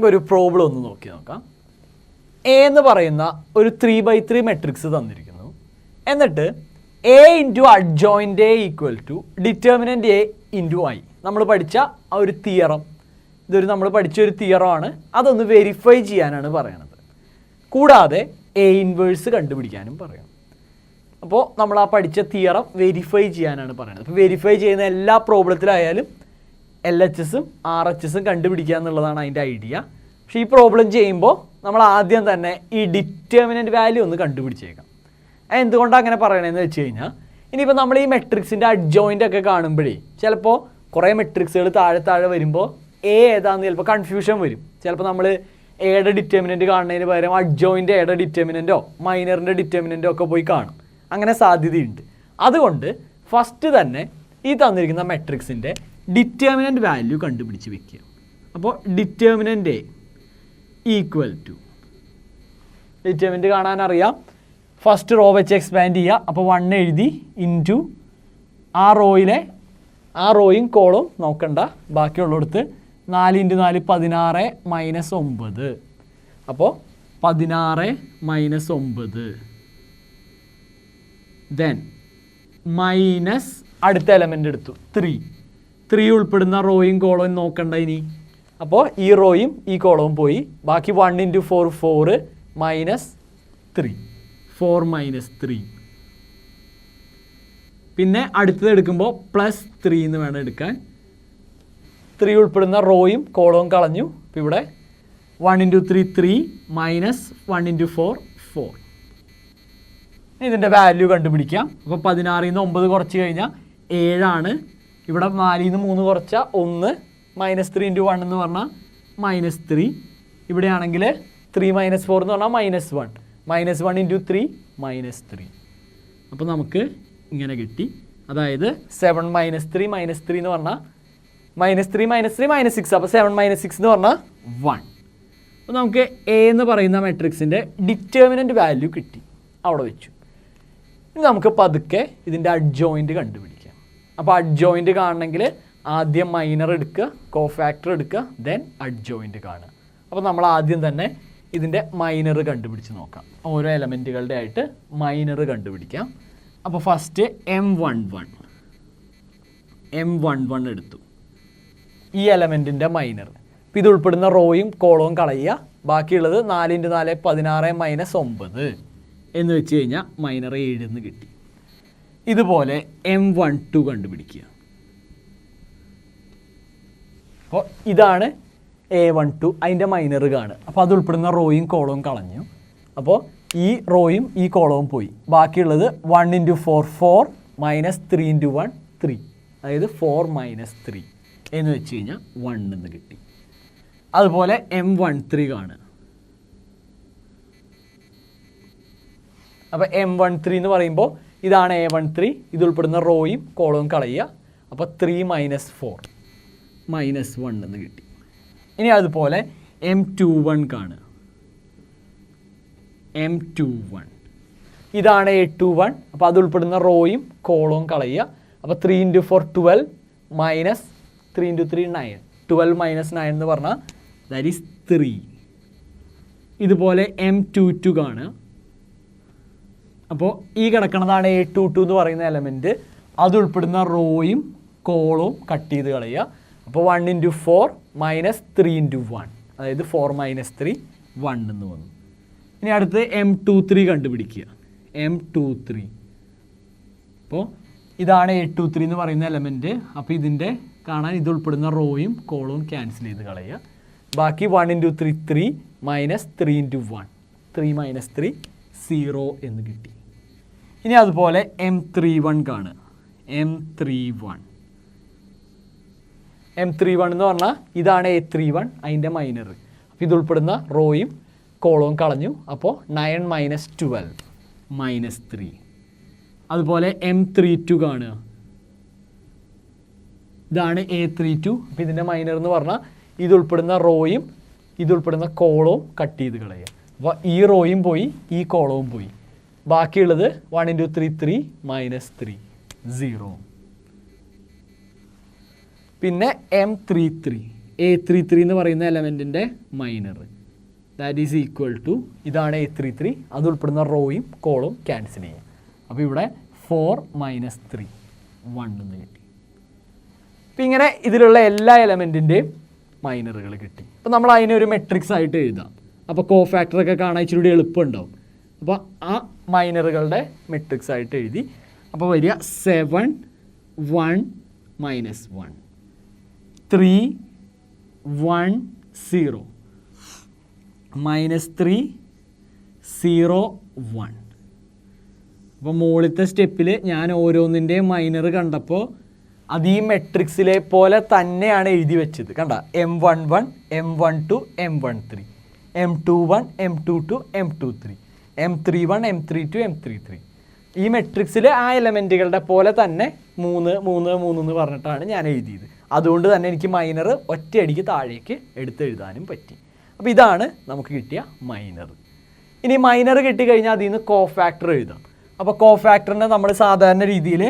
നമുക്കൊരു പ്രോബ്ലം ഒന്ന് നോക്കാം. എ എന്ന് പറയുന്ന ഒരു 3/3 മെട്രിക്സ് തന്നിരിക്കുന്നു. എന്നിട്ട് A into adjoint A equal to determinant A into I. നമ്മൾ പഠിച്ച ആ ഒരു തിയറം, നമ്മൾ പഠിച്ച ഒരു തിയറമാണ്. അതൊന്ന് വെരിഫൈ ചെയ്യാനാണ് പറയണത്. കൂടാതെ എ ഇൻവേഴ്സ് കണ്ടുപിടിക്കാനും പറയണം. അപ്പോൾ നമ്മൾ ആ പഠിച്ച തിയറം വെരിഫൈ ചെയ്യാനാണ് പറയുന്നത്. അപ്പോൾ വെരിഫൈ ചെയ്യുന്ന എല്ലാ പ്രോബ്ലത്തിലായാലും LHSും RHSും കണ്ടുപിടിക്കുക എന്നുള്ളതാണ് അതിൻ്റെ ഐഡിയ. പക്ഷേ ഈ പ്രോബ്ലം ചെയ്യുമ്പോൾ നമ്മൾ ആദ്യം തന്നെ ഈ ഡിറ്റർമിനൻ്റ് വാല്യൂ ഒന്ന് കണ്ടുപിടിച്ചേക്കാം. എന്തുകൊണ്ടാണ് അങ്ങനെ പറയണതെന്ന് വെച്ച് കഴിഞ്ഞാൽ, ഇനിയിപ്പോൾ നമ്മൾ ഈ മെട്രിക്സിൻ്റെ അഡ്ജോയിൻ്റ് ഒക്കെ കാണുമ്പോഴേ ചിലപ്പോൾ കുറേ മെട്രിക്സുകൾ താഴെ വരുമ്പോൾ എ ഏതാണെന്ന് ചിലപ്പോൾ കൺഫ്യൂഷൻ വരും. ചിലപ്പോൾ നമ്മൾ എയുടെ ഡിറ്റർമിനൻ്റ് കാണുന്നതിന് പകരം അഡ്ജോയിൻ്റ് എയുടെ ഡിറ്റർമിനൻ്റോ മൈനറിൻ്റെ ഡിറ്റർമിനൻ്റോ ഒക്കെ പോയി കാണും. അങ്ങനെ സാധ്യതയുണ്ട്. അതുകൊണ്ട് ഫസ്റ്റ് തന്നെ ഈ തന്നിരിക്കുന്ന മെട്രിക്സിൻ്റെ ഡിറ്റർമിനൻ്റ് വാല്യൂ കണ്ടുപിടിച്ച് വെക്കുക. അപ്പോൾ determinant A equal to, determinant കാണാനറിയാം, ഫസ്റ്റ് റോ വെച്ച് എക്സ്പാൻഡ് ചെയ്യുക. അപ്പോൾ 1 എഴുതി ഇൻറ്റു ആ റോയും കോളും നോക്കണ്ട, ബാക്കിയുള്ളിടത്ത് 4 × 4 16 - 9. അപ്പോൾ 16 - 9 ദെൻ മൈനസ് അടുത്ത എലമെൻ്റ് എടുത്തു 3 ഉൾപ്പെടുന്ന റോയും കോളവും നോക്കണ്ട ഇനി. അപ്പോൾ ഈ റോയും ഈ കോളവും പോയി, ബാക്കി 1 × 4 4 -3 4 - 3. പിന്നെ അടുത്തത് എടുക്കുമ്പോൾ +3 എന്ന് വേണം എടുക്കാൻ. 3 ഉൾപ്പെടുന്ന റോയും കോളവും കളഞ്ഞു. അപ്പോൾ ഇവിടെ 1 × 3 3 -1 × 4 4. ഇതിൻ്റെ വാല്യൂ കണ്ടുപിടിക്കാം. അപ്പോൾ 16 ൽ നിന്ന് 9 കുറച്ച് കഴിഞ്ഞാൽ 7 ഇവിടെ 4 ൽ നിന്ന് 3 കുറച്ചാൽ 1 -3 × 1 എന്ന് പറഞ്ഞാൽ -3. ഇവിടെയാണെങ്കിൽ 3 - 4 എന്ന് പറഞ്ഞാൽ -1 -1 × 3 -3. അപ്പോൾ നമുക്ക് ഇങ്ങനെ കിട്ടി. അതായത് 7 - 3 -3 എന്ന് പറഞ്ഞാൽ -3 -3 -6. അപ്പോൾ 7 - 6 എന്ന് പറഞ്ഞാൽ 1. അപ്പോൾ നമുക്ക് എ എന്ന് പറയുന്ന മെട്രിക്സിൻ്റെ ഡിറ്റർമിനൻ്റ് വാല്യൂ കിട്ടി, അവിടെ വെച്ചു. ഇനി നമുക്ക് പതുക്കെ ഇതിൻ്റെ അഡ്ജോയിൻ്റ് കണ്ടുപിടിക്കാം. അപ്പോൾ അഡ്ജോയിൻ്റ് കാണണമെങ്കിൽ ആദ്യം മൈനർ എടുക്കുക, കോഫാക്ടർ എടുക്കുക, ദെൻ അഡ്ജോയിൻ്റ് കാണുക. അപ്പോൾ നമ്മൾ ആദ്യം തന്നെ ഇതിൻ്റെ മൈനർ കണ്ടുപിടിച്ച് നോക്കാം. ഓരോ എലമെൻറ്റുകളുടെ ആയിട്ട് മൈനർ കണ്ടുപിടിക്കാം. അപ്പോൾ ഫസ്റ്റ് M11 എടുത്തു, ഈ എലമെൻറ്റിൻ്റെ മൈനർ. അപ്പോൾ ഇത് ഉൾപ്പെടുന്ന റോയും കോളവും കളയുക, ബാക്കിയുള്ളത് 4 × 4 16 -9 എന്ന് വെച്ച് കഴിഞ്ഞാൽ മൈനർ 7 എന്ന് കിട്ടി. ഇതുപോലെ M12 കണ്ടുപിടിക്കുക. അപ്പോൾ ഇതാണ് A12, അതിൻ്റെ മൈനർ കാണുക. അപ്പോൾ അത് ഉൾപ്പെടുന്ന റോയും കോളവും കളഞ്ഞു. അപ്പോൾ ഈ റോയും ഈ കോളവും പോയി, ബാക്കിയുള്ളത് 1 × 4 4 -3 × 1 3, അതായത് 4 - 3 എന്ന് വെച്ച് കഴിഞ്ഞാൽ 1 എന്ന് കിട്ടി. അതുപോലെ M13 കാണുക. അപ്പോൾ M13 എന്ന് പറയുമ്പോൾ ഇതാണ് A13, ഇത് ഉൾപ്പെടുന്ന റോയും കോളവും കളയുക. അപ്പോൾ 3 - 4 -1 എന്ന് കിട്ടി. ഇനി അതുപോലെ M21 കാണുക. M21 ഇതാണ് A21. അപ്പോൾ അത് ഉൾപ്പെടുന്ന റോയും കോളവും കളയുക. അപ്പോൾ 3 × 4 12 -3 × 3 9, 12 - 9 എന്ന് പറഞ്ഞാൽ ദാറ്റ് ഈസ് 3. ഇതുപോലെ M22 കാണുക. അപ്പോൾ ഈ കിടക്കുന്നതാണ് A22 എന്ന് പറയുന്ന എലമെൻറ്റ്. അത് ഉൾപ്പെടുന്ന റോയും കോളവും കട്ട് ചെയ്ത് കളയുക. അപ്പോൾ 1 × 4 -3 × 1, അതായത് 4 - 3 1 എന്ന് വന്നു. ഇനി അടുത്ത് M23 കണ്ടുപിടിക്കുക. M23 അപ്പോൾ ഇതാണ് A23 എന്ന് പറയുന്ന എലമെൻറ്റ്. അപ്പോൾ ഇതിൻ്റെ കാണാൻ ഇത് ഉൾപ്പെടുന്ന റോയും കോളവും ക്യാൻസൽ ചെയ്ത് കളയുക. ബാക്കി 1 × 3 3 -3 × 1 3 - 3 0 എന്ന് കിട്ടി. ഇനി അതുപോലെ M31 കാണുക. M31 എന്ന് പറഞ്ഞാൽ ഇതാണ് A31, അതിൻ്റെ മൈനർ. അപ്പോൾ ഇത് ഉൾപ്പെടുന്ന റോയും കോളവും കളഞ്ഞു. അപ്പോൾ 9 - 12 -3. അതുപോലെ M32 കാണുക. ഇതാണ് A32. അപ്പോൾ ഇതിൻ്റെ മൈനർ എന്ന് പറഞ്ഞാൽ ഇത് ഉൾപ്പെടുന്ന റോയും ഇത് ഉൾപ്പെടുന്ന കോളവും കട്ട് ചെയ്ത് കളയുക. അപ്പോൾ ഈ റോയും പോയി, ഈ കോളവും പോയി, ബാക്കിയുള്ളത് 1 × 3 3 -3 0. പിന്നെ M33 A33 എന്ന് പറയുന്ന എലമെൻറ്റിൻ്റെ മൈനർ. ദാറ്റ് ഈസ് ഈക്വൽ ടു ഇതാണ് A33, അത് ഉൾപ്പെടുന്ന റോയും കോളും ക്യാൻസൽ ചെയ്യുക. അപ്പോൾ ഇവിടെ 4 - 3 1 എന്ന് കിട്ടി. അപ്പോൾ ഇങ്ങനെ ഇതിലുള്ള എല്ലാ എലമെൻറ്റിൻ്റെയും മൈനറുകൾ കിട്ടി. അപ്പോൾ നമ്മൾ അതിനെ ഒരു മെട്രിക്സ് ആയിട്ട് എഴുതാം. അപ്പോൾ കോഫാക്ടറൊക്കെ കാണാൻ ഇച്ചിരി എളുപ്പമുണ്ടാവും. അപ്പോൾ ആ മൈനറുകളുടെ മെട്രിക്സ് ആയിട്ട് എഴുതി. അപ്പോൾ വരിക 7 1 - 1 3 1 0 -3 0 1. അപ്പോൾ മുകളിലത്തെ സ്റ്റെപ്പിൽ ഞാൻ ഓരോന്നിൻ്റെയും മൈനർ കണ്ടപ്പോൾ അത് ഈ മെട്രിക്സിലെ പോലെ തന്നെയാണ് എഴുതി വെച്ചത്. കണ്ട M11 M12 M13 M21 M22 M23 M31 M32 M33. ഈ മെട്രിക്സിൽ ആ എലമെൻറ്റുകളുടെ പോലെ തന്നെ 3 3 3 എന്ന് പറഞ്ഞിട്ടാണ് ഞാൻ എഴുതിയത്. അതുകൊണ്ട് തന്നെ എനിക്ക് മൈനർ ഒറ്റയടിക്ക് താഴേക്ക് എടുത്തെഴുതാനും പറ്റി. അപ്പോൾ ഇതാണ് നമുക്ക് കിട്ടിയ മൈനർ. ഇനി മൈനർ കിട്ടിക്കഴിഞ്ഞാൽ അതിൽ നിന്ന് കോഫാക്ടർ എഴുതാം. അപ്പോൾ കോഫാക്ടറിനെ നമ്മൾ സാധാരണ രീതിയിൽ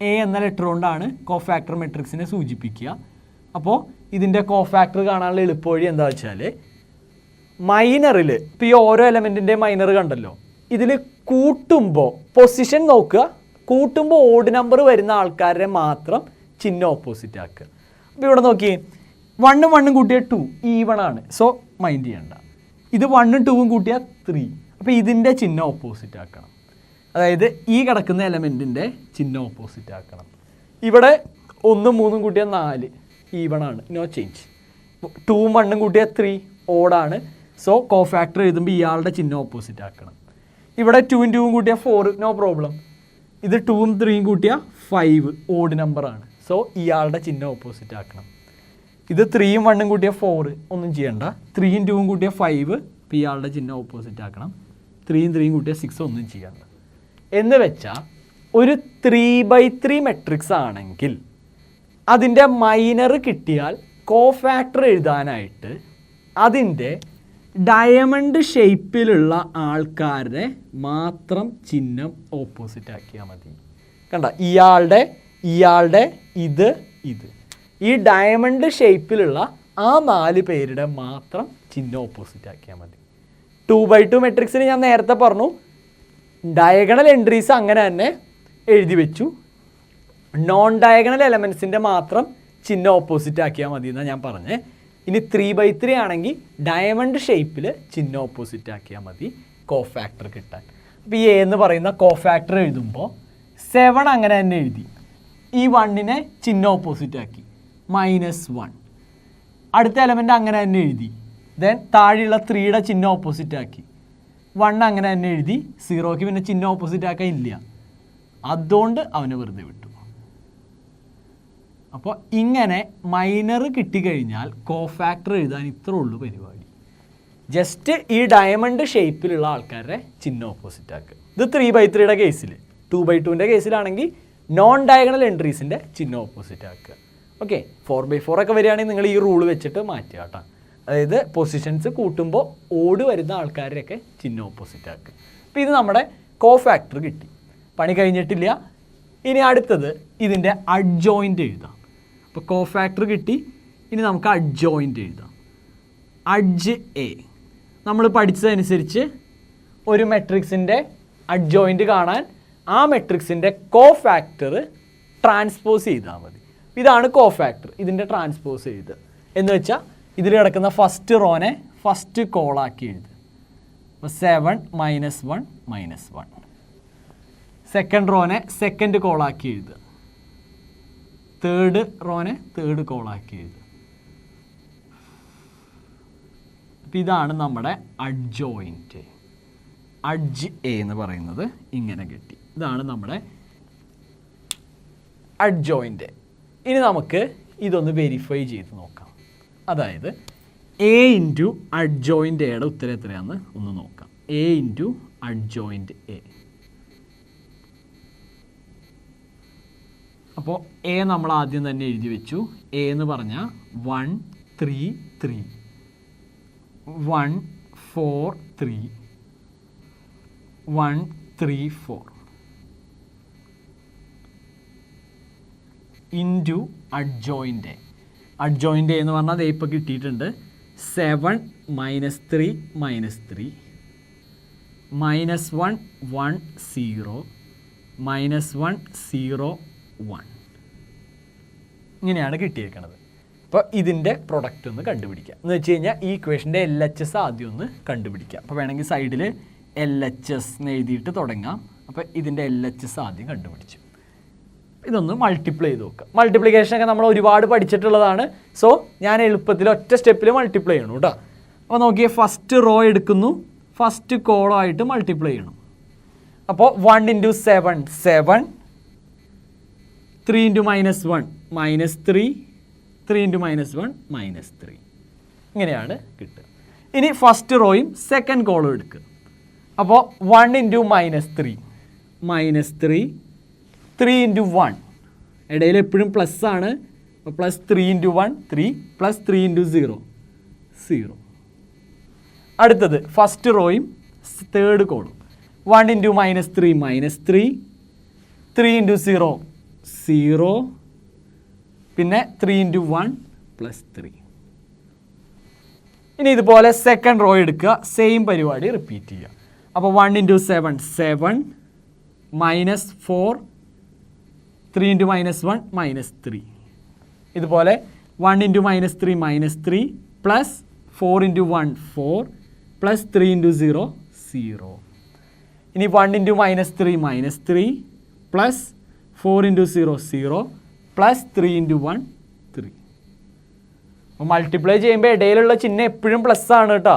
A എന്ന ലെറ്റർ കൊണ്ടാണ് കോഫാക്ടർ മെട്രിക്സിനെ സൂചിപ്പിക്കുക. അപ്പോൾ ഇതിൻ്റെ കോഫാക്ടർ കാണാനുള്ള എളുപ്പവഴി എന്താ വെച്ചാൽ മൈനറിൽ ഇപ്പോൾ ഈ ഓരോ എലമെൻറ്റിൻ്റെ മൈനർ കണ്ടല്ലോ, ഇതിൽ കൂട്ടുമ്പോൾ പൊസിഷൻ നോക്കുക, കൂട്ടുമ്പോൾ ഓഡ് നമ്പർ വരുന്ന ആൾക്കാരെ മാത്രം ചിഹ്നം ഓപ്പോസിറ്റ് ആക്കുക. അപ്പോൾ ഇവിടെ നോക്കി 1 1 കൂട്ടിയ 2 ഈവൺ ആണ്, സോ മൈൻഡ് ചെയ്യണ്ട. ഇത് 1 2 കൂട്ടിയ 3, അപ്പോൾ ഇതിൻ്റെ ചിഹ്നം ഓപ്പോസിറ്റ് ആക്കണം. അതായത് ഈ കിടക്കുന്ന എലമെൻറ്റിൻ്റെ ചിഹ്നം ഓപ്പോസിറ്റ് ആക്കണം. ഇവിടെ 1 3 കൂട്ടിയ 4 ഈവൺ ആണ്, നോ ചേഞ്ച്. 2 1 കൂട്ടിയ 3 ഓടാണ്, സോ കോഫാക്ടർ എഴുതുമ്പോൾ ഇയാളുടെ ചിഹ്നം ഓപ്പോസിറ്റ് ആക്കണം. ഇവിടെ 2 2 കൂട്ടിയ 4 നോ പ്രോബ്ലം. ഇത് 2 3 കൂട്ടിയ 5 ഓഡ് നമ്പറാണ്, സോ ഇയാളുടെ ചിഹ്നം ഓപ്പോസിറ്റ് ആക്കണം. ഇത് 3 1 കൂട്ടിയ 4 ഒന്നും ചെയ്യണ്ട. 3 2 കൂട്ടിയ 5 ഇപ്പോൾ ഇയാളുടെ ചിഹ്നം ഓപ്പോസിറ്റ് ആക്കണം. 3 3 കൂട്ടിയ 6 ഒന്നും ചെയ്യണ്ട. എന്ന് വെച്ചാൽ ഒരു 3/3 മെട്രിക്സ് ആണെങ്കിൽ അതിൻ്റെ മൈനർ കിട്ടിയാൽ കോഫാക്ടർ എഴുതാനായിട്ട് അതിൻ്റെ ഡയമണ്ട് ഷേപ്പിലുള്ള ആൾക്കാരുടെ മാത്രം ചിഹ്നം ഓപ്പോസിറ്റ് ആക്കിയാൽ മതി. കണ്ട, ഇയാളുടെ ഇത് ഈ ഡയമണ്ട് ഷേപ്പിലുള്ള ആ 4 പേരുടെ മാത്രം ചിഹ്നം ഓപ്പോസിറ്റ് ആക്കിയാൽ മതി. 2/2 മെട്രിക്സിന് ഞാൻ നേരത്തെ പറഞ്ഞു ഡയഗണൽ എൻട്രീസ് അങ്ങനെ തന്നെ എഴുതി വെച്ചു. നോൺ ഡയഗണൽ എലമെൻസിൻ്റെ മാത്രം ചിഹ്നം ഓപ്പോസിറ്റ് ആക്കിയാൽ മതി എന്നാണ് ഞാൻ പറഞ്ഞത്. ഇനി 3/3 ആണെങ്കിൽ ഡയമണ്ട് ഷേപ്പിൽ ചിഹ്നം ഓപ്പോസിറ്റ് ആക്കിയാൽ മതി കോഫാക്ടർ കിട്ടാൻ. അപ്പോൾ ഈ A എന്ന് പറയുന്ന കോഫാക്ടർ എഴുതുമ്പോൾ 7 അങ്ങനെ തന്നെ എഴുതി. ഈ 1നെ ചിഹ്നം ഓപ്പോസിറ്റ് ആക്കി -1. അടുത്ത എലമെൻ്റ് അങ്ങനെ തന്നെ എഴുതി. ദെൻ താഴെയുള്ള 3യുടെ ചിഹ്നം ഓപ്പോസിറ്റ് ആക്കി. 1 അങ്ങനെ തന്നെ എഴുതി. 0ക്ക് പിന്നെ ചിഹ്നം ഓപ്പോസിറ്റ് ആക്കാൻ ഇല്ല, അതുകൊണ്ട് അവന് വെറുതെ വിട്ടു. അപ്പോൾ ഇങ്ങനെ മൈനർ കിട്ടിക്കഴിഞ്ഞാൽ കോഫാക്ടർ എഴുതാൻ ഇത്രേ ഉള്ളൂ പരിപാടി. ജസ്റ്റ് ഈ ഡയമണ്ട് ഷേപ്പിലുള്ള ആൾക്കാരുടെ ചിഹ്നം ഓപ്പോസിറ്റ് ആക്കുക. ഇത് 3/3യുടെ കേസിൽ. 2/2ൻ്റെ കേസിലാണെങ്കിൽ നോൺ ഡയഗണൽ എൻട്രീസിൻ്റെ ചിഹ്നം ഓപ്പോസിറ്റ് ആക്കുക. ഓക്കെ, 4/4 ഒക്കെ വരികയാണെങ്കിൽ നിങ്ങൾ ഈ റൂൾ വെച്ചിട്ട് മാറ്റുക കേട്ടോ. അതായത് പൊസിഷൻസ് കൂട്ടുമ്പോൾ ഓട് വരുന്ന ആൾക്കാരുടെയൊക്കെ ചിഹ്നം ഓപ്പോസിറ്റ് ആക്കുക. അപ്പോൾ ഇത് നമ്മുടെ കോഫാക്ടർ കിട്ടി. പണി കഴിഞ്ഞിട്ടില്ല. ഇനി അടുത്തത് ഇതിൻ്റെ അഡ്ജോയിൻ്റ് എഴുതാം. അപ്പോൾ കോഫാക്ടർ കിട്ടി, ഇനി നമുക്ക് അഡ്ജോയിൻ്റ് എഴുതാം. അഡ്ജ് A നമ്മൾ പഠിച്ചതനുസരിച്ച് ഒരു മെട്രിക്സിൻ്റെ അഡ്ജോയിൻ്റ് കാണാൻ ആ മെട്രിക്സിൻ്റെ കോഫാക്ടർ ട്രാൻസ്പോസ് ചെയ്താൽ മതി. ഇതാണ് കോഫാക്ടർ. ഇതിൻ്റെ ട്രാൻസ്പോസ് എഴുതുക എന്ന് വെച്ചാൽ ഇതിൽ കിടക്കുന്ന ഫസ്റ്റ് റോനെ ഫസ്റ്റ് കോളാക്കി എഴുതുക. അപ്പോൾ 7 -1 -1. സെക്കൻഡ് റോനെ സെക്കൻഡ് കോളാക്കി എഴുതുക. തേർഡ് റോനെ തേർഡ് കോളാക്കി എഴുതുക. അപ്പോൾ ഇതാണ് നമ്മുടെ അഡ്ജോയിൻറ്റ്. അഡ്ജ് A എന്ന് പറയുന്നത് ഇങ്ങനെ കിട്ടി. ഇതാണ് നമ്മുടെ അഡ്ജോയിൻറ്റ്. ഇനി നമുക്ക് ഇതൊന്ന് വെരിഫൈ ചെയ്ത് നോക്കാം. അതായത് A ഇൻറ്റു അഡ്ജോയിൻറ്റ് എയുടെ ഉത്തരം എത്രയാണെന്ന് ഒന്ന് നോക്കാം. A into adjoint A. അപ്പോൾ A നമ്മൾ ആദ്യം തന്നെ എഴുതി വെച്ചു. A എന്ന് പറഞ്ഞാൽ 1 3 3 1 4 3 1 3 4 ഇൻറ്റു അഡ്ജോയിൻ്റ്. അഡ്ജോയിൻ്റ് എന്ന് പറഞ്ഞാൽ അത് ഇപ്പോൾ കിട്ടിയിട്ടുണ്ട്. 7 -3 -3 -1 1 0 -1 0 1 ഇങ്ങനെയാണ് കിട്ടിയിരിക്കുന്നത്. അപ്പോൾ ഇതിൻ്റെ പ്രൊഡക്റ്റ് ഒന്ന് കണ്ടുപിടിക്കുക എന്ന് വെച്ച് കഴിഞ്ഞാൽ ഈ ഇക്വേഷൻ്റെ LHS ആദ്യം ഒന്ന് കണ്ടുപിടിക്കുക. അപ്പോൾ വേണമെങ്കിൽ സൈഡിൽ LHS എന്ന് എഴുതിയിട്ട് തുടങ്ങാം. അപ്പോൾ ഇതിൻ്റെ LHS ആദ്യം കണ്ടുപിടിച്ചു. ഇതൊന്ന് മൾട്ടിപ്ലൈ ചെയ്ത് നോക്കുക. മൾട്ടിപ്ലിക്കേഷനൊക്കെ നമ്മൾ ഒരുപാട് പഠിച്ചിട്ടുള്ളതാണ്. സോ ഞാൻ എളുപ്പത്തിൽ ഒറ്റ സ്റ്റെപ്പിൽ മൾട്ടിപ്ലൈ ചെയ്യണം കേട്ടോ. അപ്പോൾ നോക്കിയേ, ഫസ്റ്റ് റോ എടുക്കുന്നു, ഫസ്റ്റ് കോളം ആയിട്ട് മൾട്ടിപ്ലൈ ചെയ്യണം. അപ്പോൾ 1 × 7 7, 3 × -1 -3, 3 × -1 -3 ഇങ്ങനെയാണ് കിട്ടുക. ഇനി ഫസ്റ്റ് റോയും സെക്കൻഡ് കോളും എടുക്കുക. അപ്പോൾ 1 × -3 -3, 3 × 1 ഇടയിൽ എപ്പോഴും പ്ലസ് ആണ്. അപ്പോൾ +3 × 1 3 +3 × 0 0. അടുത്തത് ഫസ്റ്റ് റോയും തേർഡ് കോളും 1 × -3 -3, 3 × 0 0, പിന്നെ 3 × 1 +3. ഇനി ഇതുപോലെ സെക്കൻഡ് റോ എടുക്കുക, സെയിം പരിപാടി റിപ്പീറ്റ് ചെയ്യുക. അപ്പോൾ 1 × 7 7, -4, 3 × -1 -3. ഇതുപോലെ 1 × -3 -3, +4 × 1 4, +3 × 0 0. ഇനി 1 × -3 -3, +4 × 0 0, +3 × 1 3. അപ്പോൾ മൾട്ടിപ്ലൈ ചെയ്യുമ്പോൾ ഇടയിലുള്ള ചിഹ്നം എപ്പോഴും പ്ലസ് ആണ് കേട്ടോ.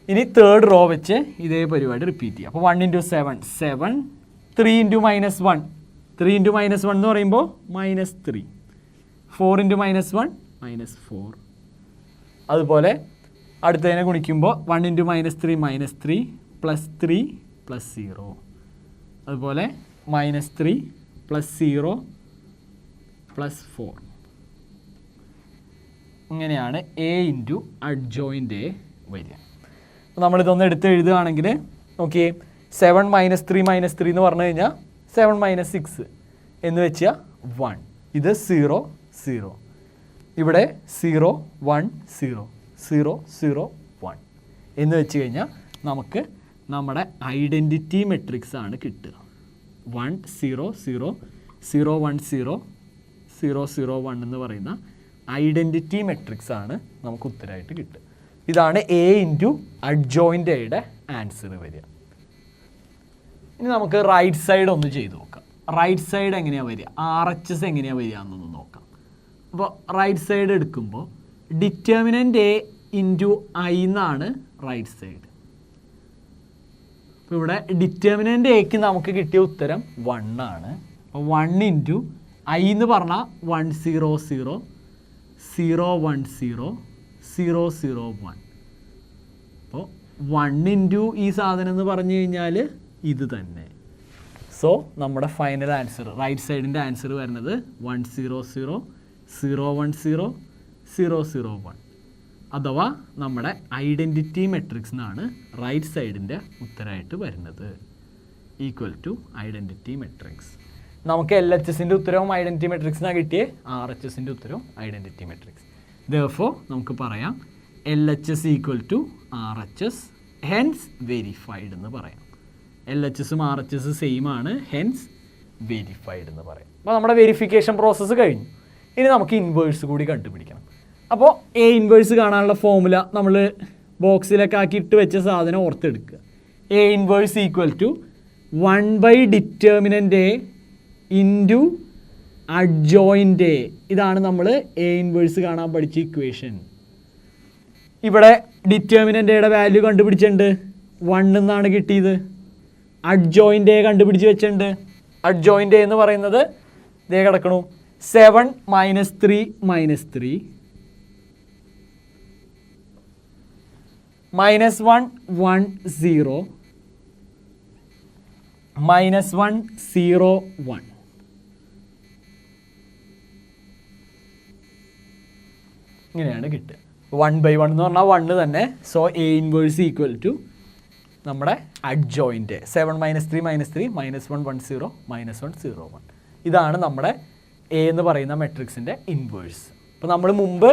ഇനി തേർഡ് റോ വെച്ച് ഇതേ പരിപാടി റിപ്പീറ്റ് ചെയ്യുക. അപ്പോൾ 1 × 7 7, 3 × -1 3 × -1 എന്ന് പറയുമ്പോൾ -3, 4 × -1 -4. അതുപോലെ അടുത്തതിനെ ഗുണിക്കുമ്പോൾ 1 × -3 -3, +3 +0. അതുപോലെ -3 +0 +4. ഇങ്ങനെയാണ് A × അഡ്ജോയിൻ്റ് A വരിക. അപ്പോൾ നമ്മളിതൊന്ന് എടുത്ത് എഴുതുകയാണെങ്കിൽ നോക്കിയേ, 7 -3 -3 എന്ന് പറഞ്ഞു കഴിഞ്ഞാൽ 7 - 6 എന്ന് വെച്ചാൽ 1. ഇത് 0 0. ഇവിടെ 0 1 0 0 0 1 എന്ന് വെച്ച് കഴിഞ്ഞാൽ നമുക്ക് നമ്മുടെ ഐഡൻറ്റിറ്റി മെട്രിക്സ് ആണ് കിട്ടുക. 1 0 0 0 1 0 0 0 1 എന്ന് പറയുന്ന ഐഡൻറ്റിറ്റി മെട്രിക്സ് ആണ് നമുക്ക് ഉത്തരമായിട്ട് കിട്ടുക. ഇതാണ് A × അഡ്ജോയിൻ്റ് Aയുടെ ആൻസർ വരിക. ഇനി നമുക്ക് റൈറ്റ് സൈഡ് ഒന്ന് ചെയ്ത് നോക്കാം. റൈറ്റ് സൈഡ് എങ്ങനെയാണ് വരിക, RHS എങ്ങനെയാണ് വരിക എന്നൊന്ന് നോക്കാം. അപ്പോൾ റൈറ്റ് സൈഡ് എടുക്കുമ്പോൾ ഡിറ്റർമിനൻ്റ് A × I എന്നാണ് റൈറ്റ് സൈഡ്. അപ്പോൾ ഇവിടെ ഡിറ്റർമിനൻ്റ് Aക്ക് നമുക്ക് കിട്ടിയ ഉത്തരം 1 ആണ്. അപ്പോൾ 1 × I എന്ന് പറഞ്ഞാൽ 1 0 0 0 1 0 0 0 1. അപ്പോൾ 1 × ഈ സാധനം എന്ന് പറഞ്ഞു കഴിഞ്ഞാൽ ഇത് തന്നെ. സോ നമ്മുടെ ഫൈനൽ ആൻസർ, റൈറ്റ് സൈഡിൻ്റെ ആൻസർ വരുന്നത് 1 0 0 0 1 0 0 0 1. അഥവാ നമ്മുടെ ഐഡൻറ്റിറ്റി മെട്രിക്സ് എന്നാണ് റൈറ്റ് സൈഡിൻ്റെ ഉത്തരമായിട്ട് വരുന്നത്. Equal to identity matrix. നമുക്ക് LHSൻ്റെ ഉത്തരവും ഐഡൻറ്റിറ്റി മെട്രിക്സിനാണ് കിട്ടിയേ, RHSൻ്റെ ഉത്തരവും ഐഡൻറ്റിറ്റി മെട്രിക്സ്. Therefore നമുക്ക് പറയാം LHS = RHS, ഹെൻസ് വെരിഫൈഡ് എന്ന് പറയാം. LHSും RHS സെയിം ആണ്, ഹെൻസ് വെരിഫൈഡ് എന്ന് പറയാം. അപ്പോൾ നമ്മുടെ വെരിഫിക്കേഷൻ പ്രോസസ്സ് കഴിഞ്ഞു. ഇനി നമുക്ക് ഇൻവേഴ്സ് കൂടി കണ്ടുപിടിക്കണം. അപ്പോൾ A ഇൻവേഴ്സ് കാണാനുള്ള ഫോർമുല നമ്മൾ ബോക്സിലൊക്കെ ആക്കി ഇട്ട് വെച്ച സാധനം ഓർത്തെടുക്കുക. A inverse = 1/det A into adjoint A. ഇതാണ് നമ്മൾ A ഇൻവേഴ്സ് കാണാൻ പഠിച്ച ഇക്വേഷൻ. ഇവിടെ ഡിറ്റർമിനൻ്റ് Aയുടെ വാല്യൂ കണ്ടുപിടിച്ചിട്ടുണ്ട്, 1 എന്നാണ് കിട്ടിയത്. അഡ്ജോയിൻ്റ് A കണ്ടുപിടിച്ച് വെച്ചിട്ടുണ്ട്. അഡ്ജോയിൻ്റ് A എന്ന് പറയുന്നത് ഇതേ കിടക്കണു, 7 - 3 - 3 -1 1 0 -1 0 1. ഇങ്ങനെയാണ് കിട്ടുക. 1/1 എന്ന് പറഞ്ഞാൽ 1 തന്നെ. സോ A ഇൻവേഴ്സ് = നമ്മുടെ അഡ്ജോയിൻ്റ് 7 - 3 - 3 -1 1 0 -1 0 1. ഇതാണ് നമ്മുടെ A എന്ന് പറയുന്ന മെട്രിക്സിൻ്റെ ഇൻവേഴ്സ്. അപ്പോൾ നമ്മൾ മുമ്പ്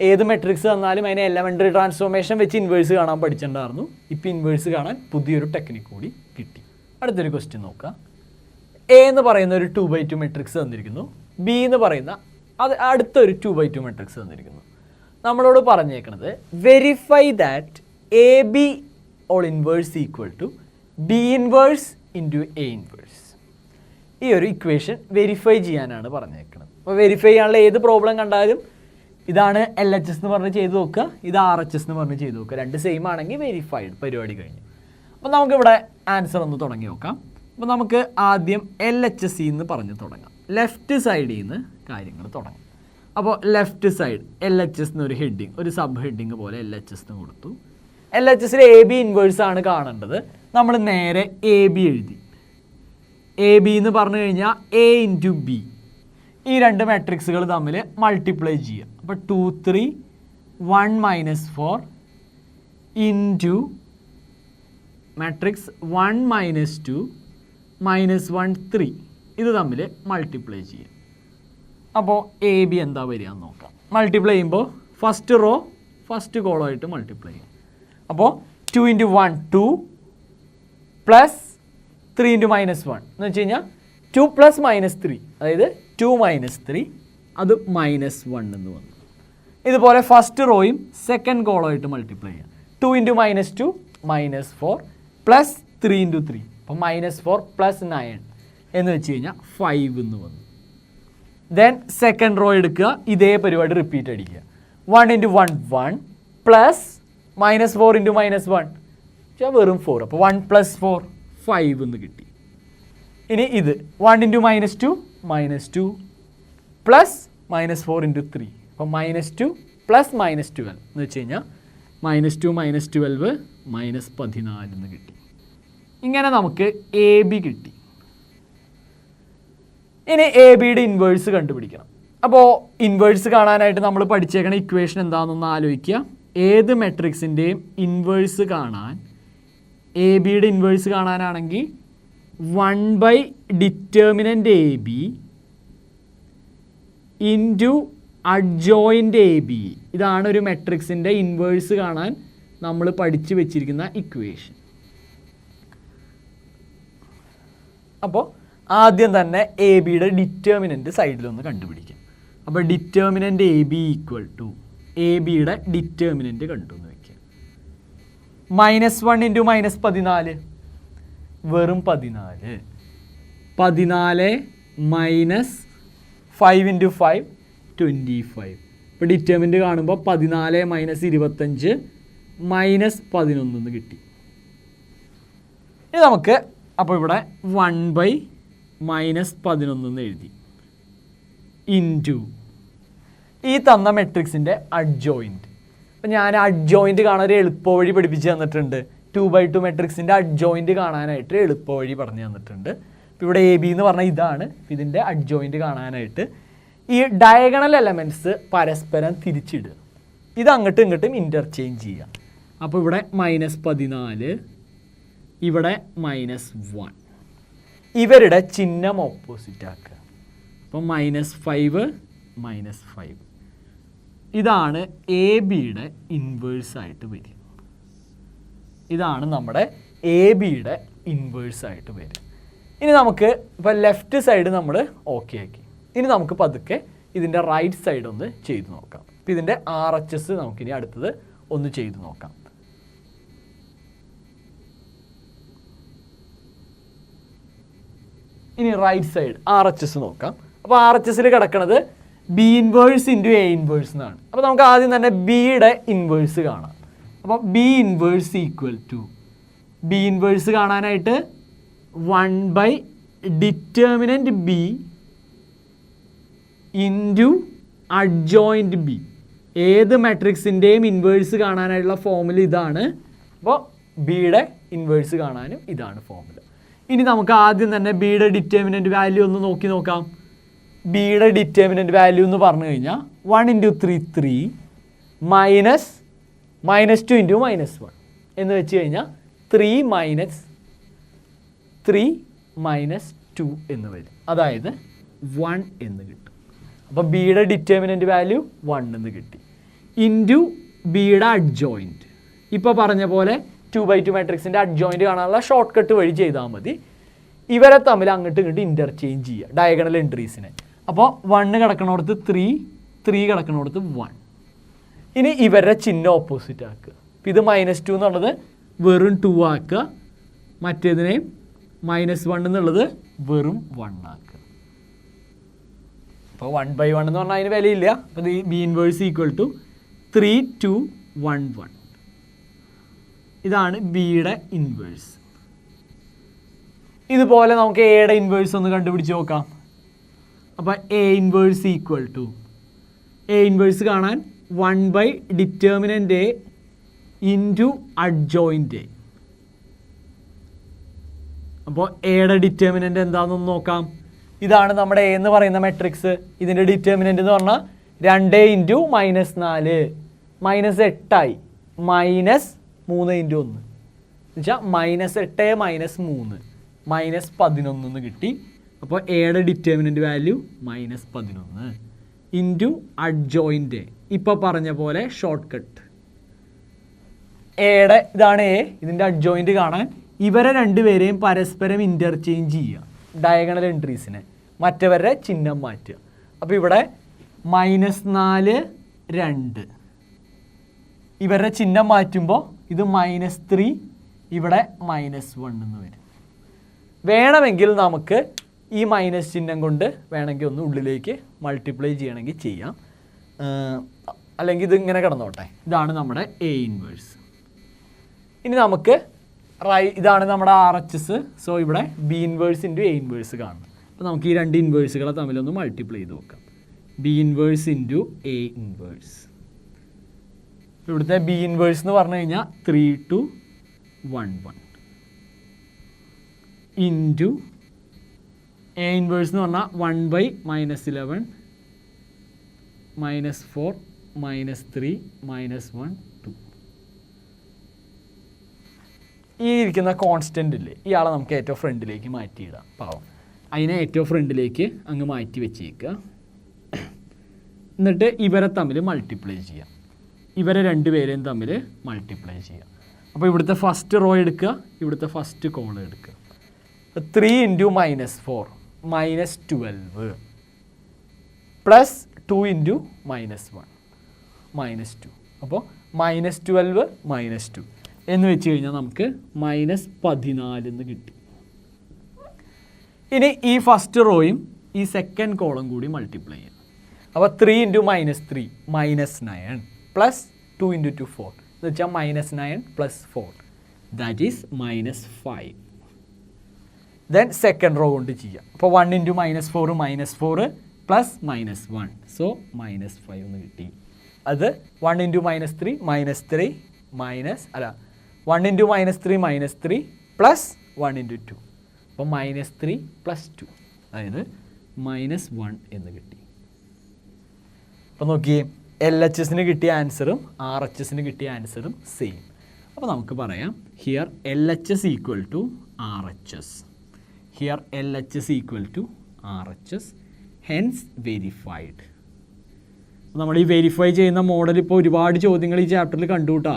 ഏത് മെട്രിക്സ് തന്നാലും അതിനെ എലമെൻ്ററി ട്രാൻസ്ഫോർമേഷൻ വെച്ച് ഇൻവേഴ്സ് കാണാൻ പഠിച്ചിട്ടുണ്ടായിരുന്നു. ഇപ്പോൾ ഇൻവേഴ്സ് കാണാൻ പുതിയൊരു ടെക്നിക്ക് കൂടി കിട്ടി. അടുത്തൊരു ക്വസ്റ്റ്യൻ നോക്കാം. എ എന്ന് പറയുന്ന ഒരു 2/2 മെട്രിക്സ് തന്നിരിക്കുന്നു. ബി എന്ന് പറയുന്ന അടുത്തൊരു 2/2 മെട്രിക്സ് തന്നിരിക്കുന്നു. നമ്മളോട് പറഞ്ഞേക്കുന്നത് verify that A B whole inverse equal to B inverse into A inverse. ഈ ഒരു ഇക്വേഷൻ വെരിഫൈ ചെയ്യാനാണ് പറഞ്ഞേക്കുന്നത്. അപ്പോൾ വെരിഫൈ ചെയ്യാനുള്ള ഏത് പ്രോബ്ലം കണ്ടാലും ഇതാണ് LHS എന്ന് പറഞ്ഞ് ചെയ്ത് നോക്കുക, ഇത് RHS എന്ന് പറഞ്ഞ് ചെയ്ത് നോക്കുക. രണ്ട് സെയിം ആണെങ്കിൽ വെരിഫൈഡ്, പരിപാടി കഴിഞ്ഞു. അപ്പോൾ നമുക്കിവിടെ ആൻസർ ഒന്ന് തുടങ്ങി നോക്കാം. അപ്പോൾ നമുക്ക് ആദ്യം LHS എന്ന് പറഞ്ഞ് തുടങ്ങാം. ലെഫ്റ്റ് സൈഡിൽ നിന്ന് കാര്യങ്ങൾ തുടങ്ങാം. അപ്പോൾ ലെഫ്റ്റ് സൈഡ് LHS എന്നൊരു ഹെഡിങ്, ഒരു സബ് ഹെഡിങ് പോലെ LHS എന്ന് കൊടുത്തു. LHSൽ AB ഇൻവേഴ്സ് ആണ് കാണേണ്ടത്. നമ്മൾ നേരെ AB എഴുതി. AB എന്ന് പറഞ്ഞു കഴിഞ്ഞാൽ A ഇൻറ്റു B. ഈ രണ്ട് മാട്രിക്സുകൾ തമ്മിൽ മൾട്ടിപ്ലൈ ചെയ്യുക. അപ്പോൾ 2 3 1 - 4 ഇൻറ്റു മാട്രിക്സ് 1 - 2 -1 3 ഇത് തമ്മിൽ മൾട്ടിപ്ലൈ ചെയ്യുക. അപ്പോൾ എ ബി എന്താ വരിക എന്ന് നോക്കാം. മൾട്ടിപ്ലൈ ചെയ്യുമ്പോൾ ഫസ്റ്റ് റോ ഫസ്റ്റ് കോളം ആയിട്ട് മൾട്ടിപ്ലൈ ചെയ്യും. അപ്പോൾ 2 × 1 2 പ്ലസ് 3 × -1 എന്ന് വെച്ച് കഴിഞ്ഞാൽ 2 + -3, അതായത് 2 - 3 അത് -1 എന്ന് വന്നു. ഇതുപോലെ ഫസ്റ്റ് റോയും സെക്കൻഡ് കോളമായിട്ട് മൾട്ടിപ്ലൈ ചെയ്യാം. 2 × -2 -4 പ്ലസ് 3 × 3 അപ്പോൾ -4 + 9 എന്ന് വെച്ച് കഴിഞ്ഞാൽ 5 എന്ന് വന്നു. ദെൻ സെക്കൻഡ് റോ എടുക്കുക, ഇതേ പരിപാടി റിപ്പീറ്റ് അടിക്കുക. 1 × 1 1 പ്ലസ് -4 × -1 വെറും 4. അപ്പോൾ 1 + 4 5 എന്ന് കിട്ടി. ഇനി ഇത് 1 × -2 -2 പ്ലസ് -4 × 3 അപ്പോൾ -2 പ്ലസ് -12 എന്ന് വെച്ച് കഴിഞ്ഞാൽ -2 -12 -14 എന്ന് കിട്ടി. ഇങ്ങനെ നമുക്ക് എ ബി കിട്ടി. ഇനി എ ബിയുടെ ഇൻവേഴ്സ് കണ്ടുപിടിക്കണം. അപ്പോൾ ഇൻവേഴ്സ് കാണാനായിട്ട് നമ്മൾ പഠിച്ചേക്കണ ഇക്വേഷൻ എന്താണെന്നൊന്ന് ആലോചിക്കുക. ഏത് മെട്രിക്സിൻ്റെയും ഇൻവേഴ്സ് കാണാൻ, എ ബിയുടെ ഇൻവേഴ്സ് കാണാനാണെങ്കിൽ 1/ഡിറ്റർമിനൻ്റ് A B into adjoint A B. ഇതാണ് ഒരു മെട്രിക്സിൻ്റെ ഇൻവേഴ്സ് കാണാൻ നമ്മൾ പഠിച്ചു വെച്ചിരിക്കുന്ന ഇക്വേഷൻ. അപ്പോൾ ആദ്യം തന്നെ എ ബിയുടെ ഡിറ്റർമിനൻ്റ് സൈഡിലൊന്ന് കണ്ടുപിടിക്കാം. അപ്പോൾ determinant A B equal to A ബിയുടെ ഡിറ്റർമിനൻ്റ് കണ്ടുവന്ന് വയ്ക്കുക. -1 × -14 വെറും 14. 14 - 5 × 5 25. ഇപ്പോൾ ഡിറ്റർമിനൻ്റ് കാണുമ്പോൾ 14 - 25 -11 എന്ന് കിട്ടി. ഇനി നമുക്ക് അപ്പോൾ ഇവിടെ 1/-11 എന്ന് എഴുതി ഇൻറ്റു ഈ തന്ന മെട്രിക്സിൻ്റെ അഡ്ജോയിൻറ്റ്. അപ്പോൾ ഞാൻ അഡ്ജോയിൻറ്റ് കാണാൻ ഒരു എളുപ്പവഴി പഠിപ്പിച്ച് തന്നിട്ടുണ്ട്. 2/2 മെട്രിക്സിൻ്റെ അഡ്ജോയിൻറ്റ് കാണാനായിട്ട് എളുപ്പവഴി പറഞ്ഞു തന്നിട്ടുണ്ട്. ഇപ്പോൾ ഇവിടെ എ ബി എന്ന് പറഞ്ഞാൽ ഇതാണ്. ഇതിൻ്റെ അഡ്ജോയിൻറ്റ് കാണാനായിട്ട് ഈ ഡയഗണൽ എലമെൻറ്റ്സ് പരസ്പരം തിരിച്ചിടുക. ഇത് അങ്ങോട്ടും ഇങ്ങോട്ടും ഇൻ്റർചേഞ്ച് ചെയ്യുക. അപ്പോൾ ഇവിടെ -14, ഇവിടെ -1. ഇവരുടെ ചിഹ്നം ഓപ്പോസിറ്റ് ആക്കുക. അപ്പോൾ -5 -5. ഇതാണ് എ ബിയുടെ ഇൻവേഴ്സായിട്ട് വരിക. ഇതാണ് നമ്മുടെ എ ബിയുടെ ഇൻവേഴ്സായിട്ട് വരിക. ഇനി നമുക്ക് ഇപ്പോൾ ലെഫ്റ്റ് സൈഡ് നമ്മൾ ഓക്കെ ആക്കി. ഇനി നമുക്ക് പതുക്കെ ഇതിൻ്റെ റൈറ്റ് സൈഡ് ഒന്ന് ചെയ്ത് നോക്കാം. അപ്പോൾ ഇതിൻ്റെ RHS നമുക്കിനി അടുത്തത് ഒന്ന് ചെയ്ത് നോക്കാം. ഇനി റൈറ്റ് സൈഡ് RHS നോക്കാം. അപ്പോൾ RHSൽ കിടക്കുന്നത് B inverse into A inverse എന്നാണ്. അപ്പോൾ നമുക്ക് ആദ്യം തന്നെ ബിയുടെ ഇൻവേഴ്സ് കാണാം. അപ്പോൾ B inverse equal to, B inverse കാണാനായിട്ട് 1/ഡിറ്റർമിനൻ്റ് ബി ഇൻറ്റു അഡ്ജോയിൻറ്റ് ബി. ഏത് മാട്രിക്സിൻ്റെയും ഇൻവേഴ്സ് കാണാനായിട്ടുള്ള ഫോമുല ഇതാണ്. അപ്പോൾ ബിയുടെ ഇൻവേഴ്സ് കാണാനും ഇതാണ് ഫോമുല. ഇനി നമുക്ക് ആദ്യം തന്നെ ബിയുടെ ഡിറ്റർമിനൻ്റ് വാല്യൂ ഒന്ന് നോക്കി നോക്കാം. ബിയുടെ ഡിറ്റർമിനൻ്റ് വാല്യൂ എന്ന് പറഞ്ഞു കഴിഞ്ഞാൽ 1 × 3 3 -2 × -1 എന്ന് വെച്ച് കഴിഞ്ഞാൽ 3 - 2 എന്ന് വരും. അതായത് 1 എന്ന് കിട്ടും. അപ്പോൾ ബിയുടെ ഡിറ്റർമിനൻറ്റ് വാല്യൂ 1 എന്ന് കിട്ടി. ഇൻറ്റു ബിയുടെ അഡ്ജോയിൻറ്റ്. ഇപ്പോൾ പറഞ്ഞ പോലെ 2/2 മാട്രിക്സിൻ്റെ അഡ്ജോയിൻറ്റ് കാണാനുള്ള ഷോർട്ട് കട്ട് വഴി ചെയ്താൽ മതി. ഇവരെ തമ്മിൽ അങ്ങോട്ട് ഇങ്ങോട്ട് ഇൻ്റർചേഞ്ച് ചെയ്യുക ഡയഗണൽ എൻട്രീസിനെ. അപ്പോൾ 1 കിടക്കണോടത്ത് 3, 3 കിടക്കണോടത്ത് 1. ഇനി ഇവരുടെ ചിഹ്നം ഓപ്പോസിറ്റ് ആക്കുക. അപ്പോൾ ഇത് -2 എന്നുള്ളത് വെറും 2 ആക്കുക, മറ്റേതിനെയും -1 എന്നുള്ളത് വെറും 1 ആക്കുക. അപ്പോൾ 1/1 എന്ന് പറഞ്ഞാൽ അതിന് വിലയില്ല. അപ്പോൾ ബി ഇൻവേഴ്സ് ഈക്വൽ ടു 3, 2, 1, 1. ഇതാണ് ബിയുടെ ഇൻവേഴ്സ്. ഇതുപോലെ നമുക്ക് എയുടെ ഇൻവേഴ്സ് ഒന്ന് കണ്ടുപിടിച്ച് നോക്കാം. അപ്പോൾ A inverse equal to, A inverse കാണാൻ 1/ഡിറ്റർമിനൻ്റ് എ ഇൻറ്റു അഡ്ജോയിൻ്റ് എ. അപ്പോൾ എയുടെ ഡിറ്റർമിനൻ്റ് എന്താണെന്നൊന്ന് നോക്കാം. ഇതാണ് നമ്മുടെ എ എന്ന് പറയുന്ന മെട്രിക്സ്. ഇതിൻ്റെ ഡിറ്റർമിനൻ്റ് എന്ന് പറഞ്ഞാൽ 2 ഇൻറ്റു -4 -8ആയി, -3 ഇൻറ്റു 1 എന്നുവെച്ചാൽ -8 -3 -11 എന്ന് കിട്ടി. അപ്പോൾ എയുടെ ഡിറ്റർമിനൻ്റ് വാല്യൂ -11 ഇൻറ്റു അഡ്ജോയിൻ്റ്. ഇപ്പോൾ പറഞ്ഞ പോലെ ഷോർട്ട് കട്ട് എയുടെ ഇതാണ് എ. ഇതിൻ്റെ അഡ്ജോയിൻ്റ് കാണാൻ ഇവരെ രണ്ടുപേരെയും പരസ്പരം ഇൻ്റർചേഞ്ച് ചെയ്യുക ഡയഗണൽ എൻട്രീസിനെ, മറ്റവരുടെ ചിഹ്നം മാറ്റുക. അപ്പോൾ ഇവിടെ -4, 2 ഇവരുടെ ചിഹ്നം മാറ്റുമ്പോൾ ഇത് -3, ഇവിടെ -1 എന്ന് വരും. വേണമെങ്കിൽ നമുക്ക് ഈ മൈനസ് ചിഹ്നം കൊണ്ട് വേണമെങ്കിൽ ഒന്ന് ഉള്ളിലേക്ക് മൾട്ടിപ്ലൈ ചെയ്യണമെങ്കിൽ ചെയ്യാം, അല്ലെങ്കിൽ ഇതിങ്ങനെ കിടന്നോട്ടെ. ഇതാണ് നമ്മുടെ എ ഇൻവേഴ്സ്. ഇനി നമുക്ക് ഇതാണ് നമ്മുടെ RHS. സോ ഇവിടെ B inverse into A inverse കാണും. അപ്പോൾ നമുക്ക് ഈ രണ്ട് ഇൻവേഴ്സുകളെ തമ്മിലൊന്ന് മൾട്ടിപ്ലൈ ചെയ്ത് നോക്കാം. B inverse into A inverse. ഇവിടുത്തെ ബി ഇൻവേഴ്സ് എന്ന് പറഞ്ഞു കഴിഞ്ഞാൽ 3, 2, 1, 1 ഇൻറ്റു എ ഇൻവേഴ്സ് എന്ന് പറഞ്ഞാൽ 1/-11 -4 -3 -1 2. ഈ ഇരിക്കുന്ന കോൺസ്റ്റൻ്റ് ഇല്ലേ, ഇയാളെ നമുക്ക് ഏറ്റവും ഫ്രണ്ടിലേക്ക് മാറ്റിയിടാം. പാവം, അതിനെ ഏറ്റവും ഫ്രണ്ടിലേക്ക് അങ്ങ് മാറ്റി വെച്ചേക്കുക. എന്നിട്ട് ഇവരെ തമ്മിൽ മൾട്ടിപ്ലൈ ചെയ്യാം. ഇവരെ രണ്ടുപേരെയും തമ്മിൽ മൾട്ടിപ്ലൈ ചെയ്യാം. അപ്പോൾ ഇവിടുത്തെ ഫസ്റ്റ് റോ എടുക്കുക, ഇവിടുത്തെ ഫസ്റ്റ് കോളം എടുക്കുക. 3 ഇൻറ്റു -4 -12 പ്ലസ് 2 ഇൻറ്റു -1 -2. അപ്പോൾ -12 -2 എന്ന് വെച്ച് കഴിഞ്ഞാൽ നമുക്ക് -14 എന്ന് കിട്ടി. ഇനി ഈ ഫസ്റ്റ് റോയും ഈ സെക്കൻഡ് കോളം കൂടി മൾട്ടിപ്ലൈ ചെയ്യാം. അപ്പോൾ 3 ഇൻറ്റു -3 -9 പ്ലസ് 2 ഇൻറ്റു 2 4 എന്ന് വെച്ചാൽ -9 plus 4 that is -5. Then second row കൊണ്ട് ചെയ്യാം. അപ്പോൾ 1 ഇൻറ്റു -4 -4 പ്ലസ് -1 സോ -5 എന്ന് കിട്ടി. അത് 1 ഇൻറ്റു -3 -3 1 ഇൻറ്റു -3 -3 പ്ലസ് 1 ഇൻറ്റു 2 അപ്പോൾ -3 പ്ലസ് 2 അതായത് -1 എന്ന് കിട്ടി. അപ്പോൾ നോക്കിയേ, LHSന് കിട്ടിയ ആൻസറും RHSന് കിട്ടിയ ആൻസറും സെയിം. അപ്പോൾ നമുക്ക് പറയാം here LHS equal to RHS, here LHS equal to RHS, hence verified. നമ്മൾ ഈ വെരിഫൈ ചെയ്യുന്ന മോഡൽ ഇപ്പോൾ ഒരുപാട് ചോദ്യങ്ങൾ ഈ ചാപ്റ്ററിൽ കണ്ടുകൂട്ടാ.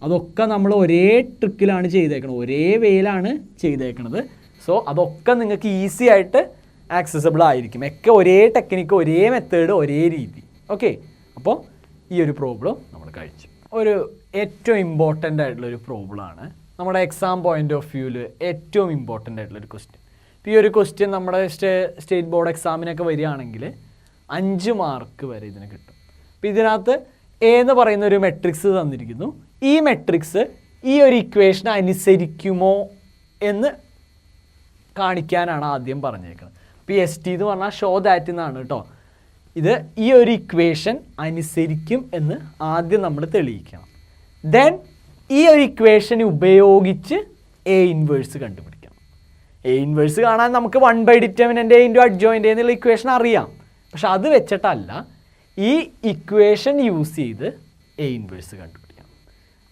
അതൊക്കെ നമ്മൾ ഒരേ ട്രിക്കിലാണ് ചെയ്തേക്കണത്, ഒരേ വേയിലാണ് ചെയ്തേക്കണത്. സോ അതൊക്കെ നിങ്ങൾക്ക് ഈസി ആയിട്ട് ആക്സസബിൾ ആയിരിക്കും. ഒക്കെ ഒരേ ടെക്നിക്ക്, ഒരേ മെത്തേഡ്, ഒരേ രീതി. ഓക്കെ, അപ്പോൾ ഈ ഒരു പ്രോബ്ലം നമ്മൾ കഴിച്ചു. ഒരു ഏറ്റവും ഇമ്പോർട്ടൻ്റ് ആയിട്ടുള്ളൊരു പ്രോബ്ലമാണ് നമ്മുടെ എക്സാം പോയിൻ്റ് ഓഫ് വ്യൂവിൽ ഏറ്റവും ഇമ്പോർട്ടൻ്റ് ആയിട്ടുള്ളൊരു ക്വസ്റ്റ്യൻ. ഇപ്പോൾ ഈ ഒരു ക്വസ്റ്റ്യൻ നമ്മുടെ സ്റ്റേറ്റ് ബോർഡ് എക്സാമിനൊക്കെ വരികയാണെങ്കിൽ 5 മാർക്ക് വരെ ഇതിന് കിട്ടും. അപ്പോൾ ഇതിനകത്ത് എ എന്ന് പറയുന്ന ഒരു മെട്രിക്സ് തന്നിരിക്കുന്നു. ഈ മെട്രിക്സ് ഈ ഒരു ഇക്വേഷൻ അനുസരിക്കുമോ എന്ന് കാണിക്കാനാണ് ആദ്യം പറഞ്ഞേക്കുന്നത്. PST എന്ന് പറഞ്ഞാൽ ഷോ ദാറ്റ് എന്നാണ് കേട്ടോ. ഇത് ഈ ഒരു ഇക്വേഷൻ അനുസരിക്കും എന്ന് ആദ്യം നമ്മൾ തെളിയിക്കണം. ദെൻ ഈ ഒരു ഇക്വേഷൻ ഉപയോഗിച്ച് എ ഇൻവേഴ്സ് കണ്ടുപിടിക്കണം. എ ഇൻവേഴ്സ് കാണാൻ നമുക്ക് 1/ഡിറ്റർമിനൻ്റ് എ ഇൻറ്റു അഡ്ജോയിൻ്റ് എന്നുള്ള ഇക്വേഷൻ അറിയാം. പക്ഷെ അത് വെച്ചിട്ടല്ല, ഈ ഇക്വേഷൻ യൂസ് ചെയ്ത് എ ഇൻവേഴ്സ് കണ്ടുപിടിക്കാം.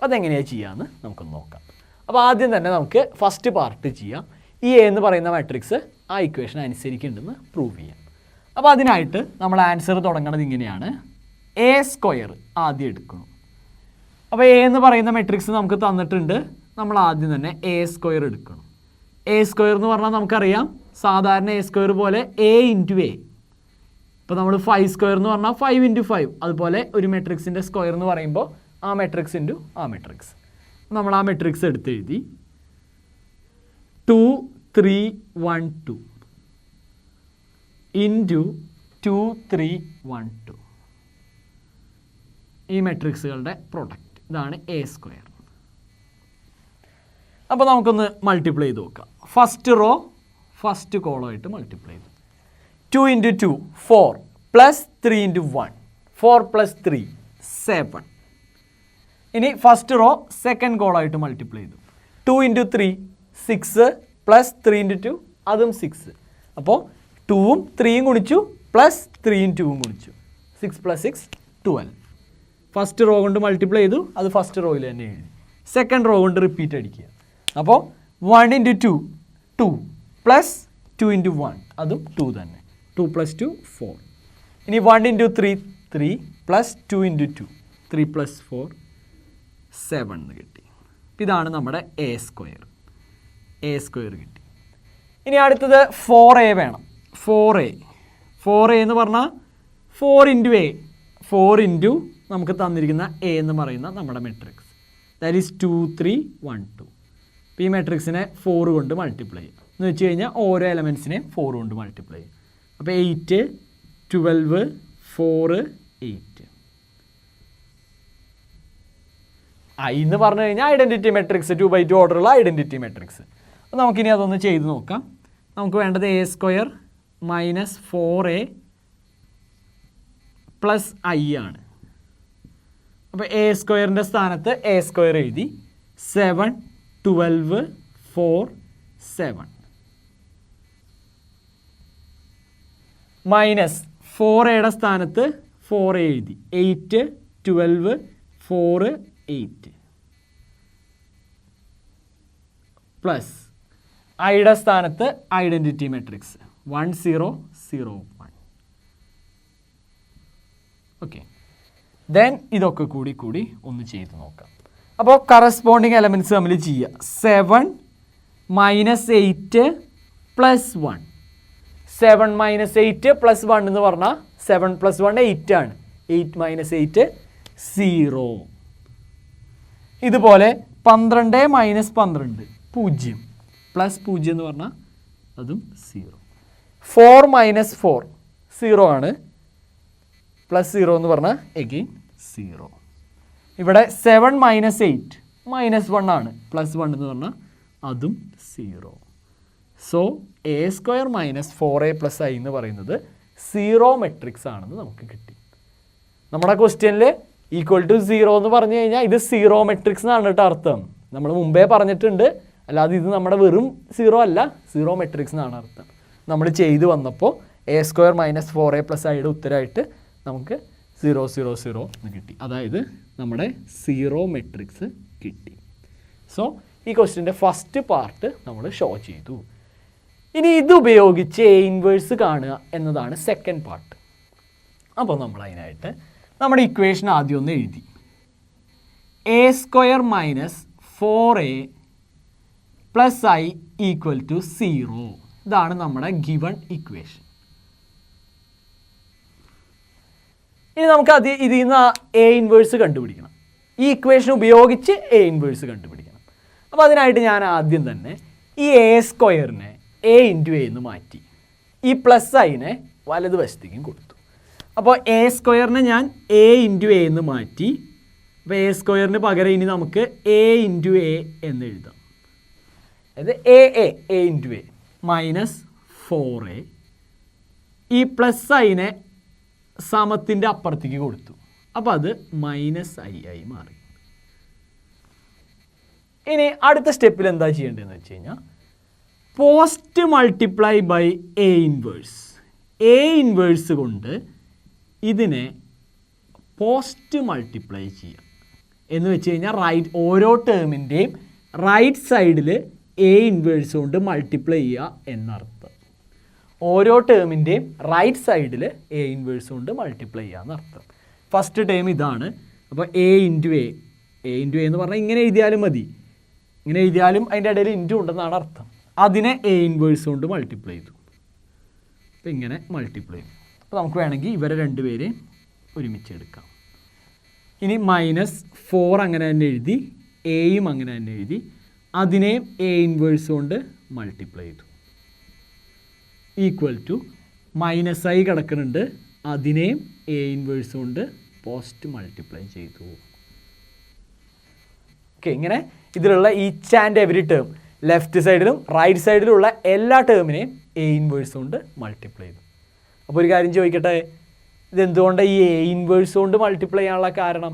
അതെങ്ങനെയാണ് ചെയ്യാമെന്ന് നമുക്കൊന്ന് നോക്കാം. അപ്പോൾ ആദ്യം തന്നെ നമുക്ക് ഫസ്റ്റ് പാർട്ട് ചെയ്യാം. ഈ എ എന്ന് പറയുന്ന മാട്രിക്സ് ആ ഇക്വേഷൻ അനുസരിക്കുന്നുണ്ടെന്ന് പ്രൂവ് ചെയ്യാം. അപ്പോൾ അതിനായിട്ട് നമ്മൾ ആൻസർ തുടങ്ങുന്നത് ഇങ്ങനെയാണ്. എ സ്ക്വയർ ആദ്യം എടുക്കണം. അപ്പോൾ എ എന്ന് പറയുന്ന മെട്രിക്സ് നമുക്ക് തന്നിട്ടുണ്ട്. നമ്മൾ ആദ്യം തന്നെ എ സ്ക്വയർ എടുക്കണം. എ സ്ക്വയർ എന്ന് പറഞ്ഞാൽ നമുക്കറിയാം സാധാരണ എ സ്ക്വയർ പോലെ എ ഇൻറ്റു എ. ഇപ്പോൾ നമ്മൾ 5 സ്ക്വയർ എന്ന് പറഞ്ഞാൽ 5 ഇൻറ്റു 5. അതുപോലെ ഒരു മെട്രിക്സിൻ്റെ സ്ക്വയർ എന്ന് പറയുമ്പോൾ ആ മെട്രിക്സ് ഇൻറ്റു ആ മെട്രിക്സ്. നമ്മൾ ആ മെട്രിക്സ് എടുത്ത് എഴുതി 2 3 1 2 ഇൻറ്റു 2 3 1 2. ഈ മെട്രിക്സുകളുടെ പ്രൊഡക്റ്റ് ഇതാണ് എ സ്ക്വയർ. അപ്പോൾ നമുക്കൊന്ന് മൾട്ടിപ്ലൈ ചെയ്ത് നോക്കാം. ഫസ്റ്റ് റോ ഫസ്റ്റ് കോളമായിട്ട് മൾട്ടിപ്ലൈ ചെയ്തു. 2 ഇൻറ്റു 2 4 പ്ലസ് 3 ഇൻറ്റു 1 4 പ്ലസ് 3 7. ഇനി ഫസ്റ്റ് റോ സെക്കൻഡ് കോളമായിട്ട് മൾട്ടിപ്ലൈ ചെയ്തു. 2 ഇൻറ്റു 3 6 പ്ലസ് 3 ഇൻറ്റു 2 അതും 6. അപ്പോൾ 2ഉം 3യും ഗുണിച്ചു പ്ലസ് 3യും 2ഉം ഗുണിച്ചു. 6 പ്ലസ് 6 12. ഫസ്റ്റ് റോ കൊണ്ട് മൾട്ടിപ്ലൈ ചെയ്തു, അത് ഫസ്റ്റ് റോയിൽ തന്നെ എഴുതി. സെക്കൻഡ് റോ കൊണ്ട് റിപ്പീറ്റ് അടിക്കുക. അപ്പോൾ 1 ഇൻറ്റു 2 2 പ്ലസ് 2 ഇൻറ്റു 1 അതും 2 തന്നെ. 2 പ്ലസ് 2 4. ഇനി 1 ഇൻറ്റു 3 3 പ്ലസ് 2 ഇൻറ്റു 2 3 പ്ലസ് 4 7 എന്ന് കിട്ടി. ഇതാണ് നമ്മുടെ എ സ്ക്വയർ. എ സ്ക്വയർ കിട്ടി. ഇനി അടുത്തത് 4a വേണം. 4a എന്ന് പറഞ്ഞാൽ 4 ഇൻറ്റു എ 4 ഇൻറ്റു നമുക്ക് തന്നിരിക്കുന്ന എ എന്ന് പറയുന്ന നമ്മുടെ മെട്രിക്സ് ദാറ്റ് ഈസ് 2 3 1 2. അപ്പോൾ ഈ മെട്രിക്സിനെ 4 കൊണ്ട് മൾട്ടിപ്ലൈ ചെയ്യുക എന്ന് വെച്ച് കഴിഞ്ഞാൽ ഓരോ എലമെൻസിനെയും 4 കൊണ്ട് മൾട്ടിപ്ലൈ ചെയ്യും. അപ്പോൾ 8 12 4 8. ഐ എന്ന് പറഞ്ഞു കഴിഞ്ഞാൽ ഐഡൻറ്റിറ്റി മെട്രിക്സ് 2x2 ഓർഡറുള്ള ഐഡൻറ്റിറ്റി മെട്രിക്സ്. അപ്പോൾ നമുക്കിനി അതൊന്ന് ചെയ്ത് നോക്കാം. നമുക്ക് വേണ്ടത് A square minus 4a plus I ആണ്. അപ്പോൾ എ സ്ക്വയറിൻ്റെ സ്ഥാനത്ത് എ സ്ക്വയർ എഴുതി. 7 12 4 7 മൈനസ് 4a സ്ഥാനത്ത് 4a എഴുതി. 8 12 4 8 പ്ലസ് ഐയുടെ സ്ഥാനത്ത് ഐഡൻറ്റിറ്റി മെട്രിക്സ് 1 0 0 1. ഓക്കെ, ദെൻ ഇതൊക്കെ കൂടി ഒന്ന് ചെയ്ത് നോക്കാം. അപ്പോൾ കറസ്പോണ്ടിങ് എലമെൻറ്റ്സ് തമ്മിൽ ചെയ്യുക. 7 മൈനസ് 8 പ്ലസ് 1. 7 മൈനസ് 8 പ്ലസ് 1 എന്ന് പറഞ്ഞാൽ 7 പ്ലസ് 1 8 ആണ്. 8 മൈനസ് 8 0. ഇതുപോലെ 12 മൈനസ് 12 0 പ്ലസ് 0 എന്ന് പറഞ്ഞാൽ അതും 0. 4 മൈനസ് 4 0 ആണ്. പ്ലസ് 0 എന്ന് പറഞ്ഞാൽ എഗെയിൻ 0. ഇവിടെ 7 മൈനസ് 8 മൈനസ് 1 ആണ്. പ്ലസ് 1 എന്ന് പറഞ്ഞാൽ അതും 0. So A square minus 4a plus I എന്ന് പറയുന്നത് 0 മെട്രിക്സ് ആണെന്ന് നമുക്ക് കിട്ടി. നമ്മുടെ ക്വസ്റ്റ്യനിൽ ഈക്വൽ ടു 0 എന്ന് പറഞ്ഞു കഴിഞ്ഞാൽ ഇത് 0 മെട്രിക്സ് എന്നാണ് കേട്ടോ അർത്ഥം. നമ്മൾ മുമ്പേ പറഞ്ഞിട്ടുണ്ട്, അല്ലാതെ ഇത് നമ്മുടെ വെറും 0 അല്ല, 0 മെട്രിക്സ് എന്നാണ് അർത്ഥം. നമ്മൾ ചെയ്ത് വന്നപ്പോൾ A square minus 4a plus ഐയുടെ ഉത്തരമായിട്ട് നമുക്ക് 0 0 0 എന്ന് കിട്ടി. അതായത് നമ്മുടെ 0 മെട്രിക്സ് കിട്ടി. സോ ഈ ക്വസ്റ്റ്യൻ്റെ ഫസ്റ്റ് പാർട്ട് നമ്മൾ ഷോ ചെയ്തു. ഇനി ഇതുപയോഗിച്ച് എ ഇൻവേഴ്സ് കാണുക എന്നതാണ് സെക്കൻഡ് പാർട്ട്. അപ്പോൾ നമ്മൾ അതിനായിട്ട് നമ്മുടെ ഇക്വേഷൻ ആദ്യം ഒന്ന് എഴുതി. A square minus 4a plus I equal to 0. ഇതാണ് നമ്മുടെ ഗിവൺ ഇക്വേഷൻ. ഇനി നമുക്ക് ഇതിൽ നിന്ന് എ ഇൻവേഴ്സ് കണ്ടുപിടിക്കണം. ഈ ഇക്വേഷൻ ഉപയോഗിച്ച് എ ഇൻവേഴ്സ് കണ്ടുപിടിക്കണം. അപ്പോൾ അതിനായിട്ട് ഞാൻ ആദ്യം തന്നെ ഈ എ സ്ക്വയറിനെ എ ഇൻറ്റു എ എന്ന് മാറ്റി ഈ പ്ലസ് ഐനെ വലതുവശത്തേക്കും കൊടുത്തു. അപ്പോൾ എ സ്ക്വയറിനെ ഞാൻ എ ഇൻറ്റു എ എന്ന് മാറ്റി. അപ്പോൾ എ സ്ക്വയറിന് പകരം ഇനി നമുക്ക് എ ഇൻറ്റു എ എന്ന് എഴുതാം. അതായത് A into A minus 4a. ഈ പ്ലസ് ഐനെ സമത്തിൻ്റെ അപ്പുറത്തേക്ക് കൊടുത്തു. അപ്പോൾ അത് മൈനസ് ഐ ആയി മാറി. ഇനി അടുത്ത സ്റ്റെപ്പിൽ എന്താ ചെയ്യേണ്ടതെന്ന് വെച്ച് കഴിഞ്ഞാൽ post multiply by A inverse. A inverse കൊണ്ട് ഇതിനെ പോസ്റ്റ് മൾട്ടിപ്ലൈ ചെയ്യുക എന്ന് വെച്ച് കഴിഞ്ഞാൽ ഓരോ ടേമിൻ്റെയും റൈറ്റ് സൈഡിൽ എ ഇൻവേഴ്സ് കൊണ്ട് മൾട്ടിപ്ലൈ ചെയ്യുക എന്നർത്ഥം. ഓരോ ടേമിൻ്റെയും റൈറ്റ് സൈഡിൽ എ ഇൻവേഴ്സ് കൊണ്ട് മൾട്ടിപ്ലൈ ചെയ്യാമെന്ന് അർത്ഥം. ഫസ്റ്റ് ടേം ഇതാണ്. അപ്പോൾ എ ഇൻറ്റു എ എന്ന് പറഞ്ഞാൽ ഇങ്ങനെ എഴുതിയാലും മതി. ഇങ്ങനെ എഴുതിയാലും അതിൻ്റെ ഇടയിൽ ഇൻറ്റു ഉണ്ടെന്നാണ് അർത്ഥം. അതിനെ എ ഇൻവേഴ്സ് കൊണ്ട് മൾട്ടിപ്ലൈ ചെയ്തു. അപ്പോൾ ഇങ്ങനെ മൾട്ടിപ്ലൈ ചെയ്തു. അപ്പോൾ നമുക്ക് വേണമെങ്കിൽ ഇവരെ രണ്ടുപേരെയും ഒരുമിച്ച് എടുക്കാം. ഇനി -4 അങ്ങനെ തന്നെ എഴുതി, എയും അങ്ങനെ തന്നെ എഴുതി, അതിനെയും എ ഇൻവേഴ്സ് കൊണ്ട് മൾട്ടിപ്ലൈ ചെയ്തു. ഈക്വൽ ടു -i കിടക്കുന്നുണ്ട്, അതിനെയും എ ഇൻവേഴ്സ് കൊണ്ട് പോസ്റ്റ് മൾട്ടിപ്ലൈ ചെയ്തു. ഓക്കെ, ഇങ്ങനെ ഇതിലുള്ള each and every term left സൈഡിലും റൈറ്റ് സൈഡിലുള്ള എല്ലാ ടേമിനെയും എ ഇൻവേഴ്സ് കൊണ്ട് മൾട്ടിപ്ലൈ ചെയ്തു. അപ്പോൾ ഒരു കാര്യം ചോദിക്കട്ടെ, ഇതെന്തുകൊണ്ട് ഈ എ ഇൻവേഴ്സ് കൊണ്ട് മൾട്ടിപ്ലൈ ചെയ്യാനുള്ള കാരണം?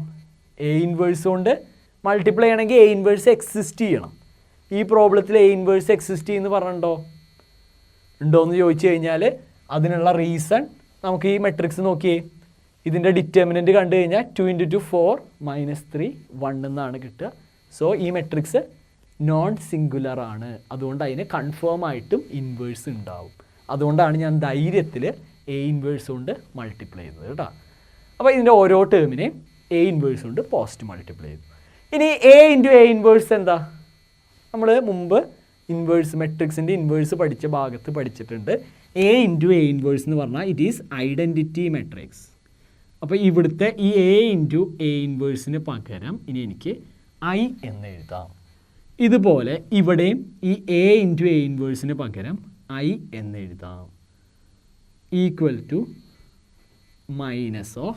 എ ഇൻവേഴ്സ് കൊണ്ട് മൾട്ടിപ്ലൈ ചെയ്യണമെങ്കിൽ എ ഇൻവേഴ്സ് എക്സിസ്റ്റ് ചെയ്യണം. ഈ പ്രോബ്ലത്തിൽ എ ഇൻവേഴ്സ് എക്സിസ്റ്റ് ചെയ്യുമെന്ന് പറഞ്ഞിട്ടുണ്ടോ? ഉണ്ടോയെന്ന് ചോദിച്ചു കഴിഞ്ഞാൽ അതിനുള്ള റീസൺ നമുക്ക് ഈ മെട്രിക്സ് നോക്കിയേ. ഇതിൻ്റെ ഡിറ്റർമിനൻറ്റ് കണ്ടു കഴിഞ്ഞാൽ 2 × 2 4 -3 1 എന്നാണ് കിട്ടുക. സോ ഈ മെട്രിക്സ് നോൺ സിംഗുലർ ആണ്. അതുകൊണ്ട് അതിന് കൺഫേം ആയിട്ടും ഇൻവേഴ്സ് ഉണ്ടാവും. അതുകൊണ്ടാണ് ഞാൻ ധൈര്യത്തിൽ എ ഇൻവേഴ്സ് കൊണ്ട് മൾട്ടിപ്ലൈ ചെയ്തത് കേട്ടോ. അപ്പോൾ ഇതിൻ്റെ ഓരോ ടേമിനെയും എ ഇൻവേഴ്സ് കൊണ്ട് പോസ്റ്റ് മൾട്ടിപ്ലൈ ചെയ്തു. ഇനി എ ഇൻറ്റു എ ഇൻവേഴ്സ് എന്താ? നമ്മൾ മുമ്പ് ഇൻവേഴ്സ് മെട്രിക്സിൻ്റെ ഇൻവേഴ്സ് പഠിച്ച ഭാഗത്ത് പഠിച്ചിട്ടുണ്ട്. എ ഇൻറ്റു എ ഇൻവേഴ്സ് എന്ന് പറഞ്ഞാൽ ഇറ്റ് ഈസ് ഐഡൻറ്റിറ്റി മെട്രിക്സ്. അപ്പോൾ ഇവിടുത്തെ ഈ എ ഇൻറ്റു എ ഇൻവേഴ്സിന് പകരം ഇനി എനിക്ക് ഐ എന്ന് എഴുതാം. ഇതുപോലെ ഇവിടെയും ഈ എ ഇൻറ്റു എ ഇൻവേഴ്സിന് പകരം ഐ എന്ന് എഴുതാം. Equal to minus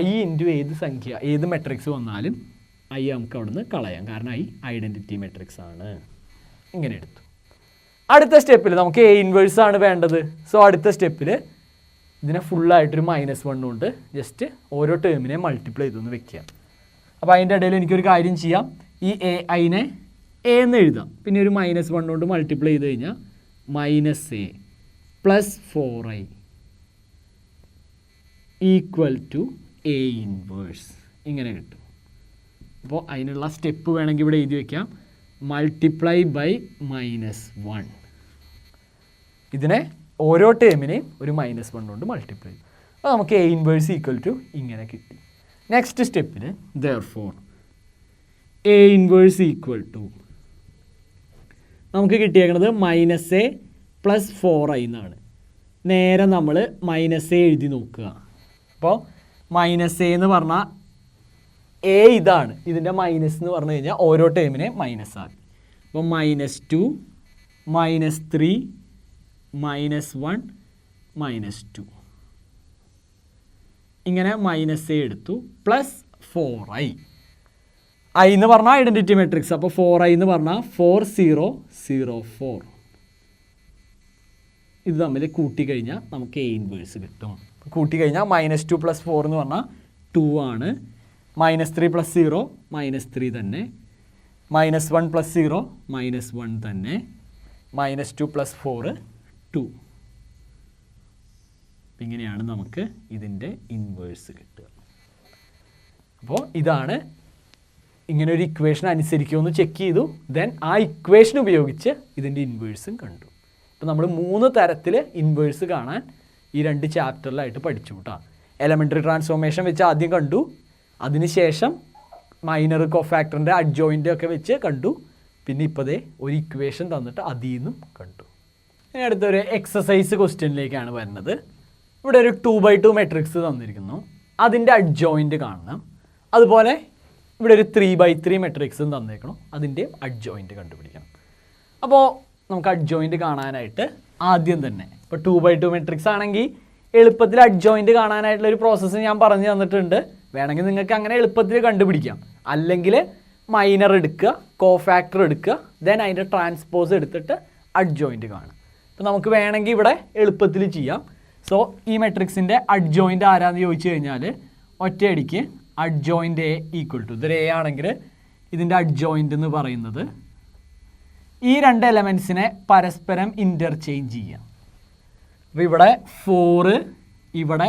I into ഏത് സംഖ്യ ഏത് മെട്രിക്സ് വന്നാലും ഐ നമുക്ക് അവിടെ നിന്ന് കളയാം, കാരണം ഐ ഐഡൻറ്റിറ്റി മെട്രിക്സ് ആണ്. ഇങ്ങനെ എടുത്തു. അടുത്ത സ്റ്റെപ്പിൽ നമുക്ക് എ ഇൻവേഴ്സ് ആണ് വേണ്ടത്. സോ അടുത്ത സ്റ്റെപ്പിൽ ഇതിനെ ഫുള്ളായിട്ടൊരു -1 കൊണ്ട് ജസ്റ്റ് ഓരോ ടേമിനെ മൾട്ടിപ്ലൈ ചെയ്തൊന്ന് വെക്കുക. അപ്പോൾ അതിൻ്റെ ഇടയിൽ എനിക്കൊരു കാര്യം ചെയ്യാം. ഈ ഐനെ എ എന്ന് എഴുതാം, പിന്നെ ഒരു -1 കൊണ്ട് മൾട്ടിപ്ലൈ ചെയ്ത് കഴിഞ്ഞാൽ -a + 4i equal to A inverse ഇങ്ങനെ കിട്ടും. അപ്പോൾ അതിനുള്ള സ്റ്റെപ്പ് വേണമെങ്കിൽ ഇവിടെ എഴുതി വയ്ക്കാം. Multiply by -1. ഇതിനെ ഓരോ ടേമിനെയും ഒരു -1 കൊണ്ട് മൾട്ടിപ്ലൈ ചെയ്യും. അപ്പോൾ നമുക്ക് എ ഇൻവേഴ്സ് ഈക്വൽ ടു ഇങ്ങനെ കിട്ടി. നെക്സ്റ്റ് സ്റ്റെപ്പിൽ therefore A inverse equal to നമുക്ക് കിട്ടിയേക്കുന്നത് -a + 4i എന്നാണ്. നേരെ നമ്മൾ -a എഴുതി നോക്കുക. അപ്പോൾ -a എന്ന് പറഞ്ഞാൽ എ ഇതാണ്, ഇതിൻ്റെ മൈനസ് എന്ന് പറഞ്ഞു കഴിഞ്ഞാൽ ഓരോ ടേമിനെ മൈനസ് ആക്കി. അപ്പോൾ -2 -3 -1 -2 ഇങ്ങനെ -a എടുത്തു പ്ലസ് 4i. ഐ എന്ന് പറഞ്ഞാൽ ഐഡൻറ്റിറ്റി മെട്രിക്സ്. അപ്പോൾ 4i എന്ന് പറഞ്ഞാൽ 4 0 0 4. ഇത് തമ്മിൽ കൂട്ടിക്കഴിഞ്ഞാൽ നമുക്ക് എ ഇൻവേഴ്സ് കിട്ടും. കൂട്ടിക്കഴിഞ്ഞാൽ -2 + 4 എന്ന് പറഞ്ഞാൽ 2 ആണ്. -3 + 0 -3 തന്നെ. -1 + 0 -1 തന്നെ. -2 + 4 2. ഇങ്ങനെയാണ് നമുക്ക് ഇതിൻ്റെ ഇൻവേഴ്സ് കിട്ടുക. അപ്പോൾ ഇതാണ്, ഇങ്ങനെ ഒരു ഇക്വേഷൻ അനുസരിക്കുമെന്ന് ചെക്ക് ചെയ്തു. ദെൻ ആ ഇക്വേഷൻ ഉപയോഗിച്ച് ഇതിൻ്റെ ഇൻവേഴ്സും കണ്ടു. അപ്പോൾ നമ്മൾ 3 തരത്തിൽ ഇൻവേഴ്സ് കാണാൻ ഈ 2 ചാപ്റ്ററിലായിട്ട് പഠിച്ചു കേട്ടോ. എലമെൻ്ററി ട്രാൻസ്ഫോർമേഷൻ വെച്ച് ആദ്യം കണ്ടു, അതിനുശേഷം മൈനർ കോഫാക്ടറിൻ്റെ അഡ്ജോയിൻ്റ് ഒക്കെ വെച്ച് കണ്ടു, പിന്നെ ഇപ്പോഴേ ഒരു ഇക്വേഷൻ തന്നിട്ട് അതിൽ നിന്നും കണ്ടു. ഇനി അടുത്തൊരു എക്സസൈസ് ക്വസ്റ്റ്യനിലേക്കാണ് വരുന്നത്. ഇവിടെ ഒരു 2x2 മെട്രിക്സ് തന്നിരിക്കുന്നു, അതിൻ്റെ അഡ്ജോയിൻ്റ് കാണണം. അതുപോലെ ഇവിടെ ഒരു 3x3 മെട്രിക്സും തന്നേക്കണം, അതിൻ്റെ അഡ്ജോയിൻ്റ് കണ്ടുപിടിക്കണം. അപ്പോൾ നമുക്ക് അഡ്ജോയിൻ്റ് കാണാനായിട്ട് ആദ്യം തന്നെ ഇപ്പോൾ 2x2 മെട്രിക്സ് ആണെങ്കിൽ എളുപ്പത്തിൽ അഡ്ജോയിൻ്റ് കാണാനായിട്ടുള്ള ഒരു പ്രോസസ്സ് ഞാൻ പറഞ്ഞു തന്നിട്ടുണ്ട്. വേണമെങ്കിൽ നിങ്ങൾക്ക് അങ്ങനെ എളുപ്പത്തിൽ കണ്ടുപിടിക്കാം. അല്ലെങ്കിൽ മൈനർ എടുക്കുക, കോഫാക്ടർ എടുക്കുക, ദെൻ അതിൻ്റെ ട്രാൻസ്പോസ് എടുത്തിട്ട് അഡ്ജോയിൻ്റ് കാണും. അപ്പോൾ നമുക്ക് വേണമെങ്കിൽ ഇവിടെ എളുപ്പത്തിൽ ചെയ്യാം. സോ ഈ മെട്രിക്സിൻ്റെ അഡ്ജോയിൻ്റ് ആരാന്ന് ചോദിച്ചു കഴിഞ്ഞാൽ ഒറ്റയടിക്ക് അഡ്ജോയിൻ്റ് എ ഈക്വൽ ടു, ഇതൊരു എ ആണെങ്കിൽ ഇതിൻ്റെ അഡ്ജോയിൻ്റ് എന്ന് പറയുന്നത് ഈ 2 എലമെൻറ്റ്സിനെ പരസ്പരം ഇൻ്റർചേഞ്ച് ചെയ്യാം. അപ്പോൾ ഇവിടെ 4 ഇവിടെ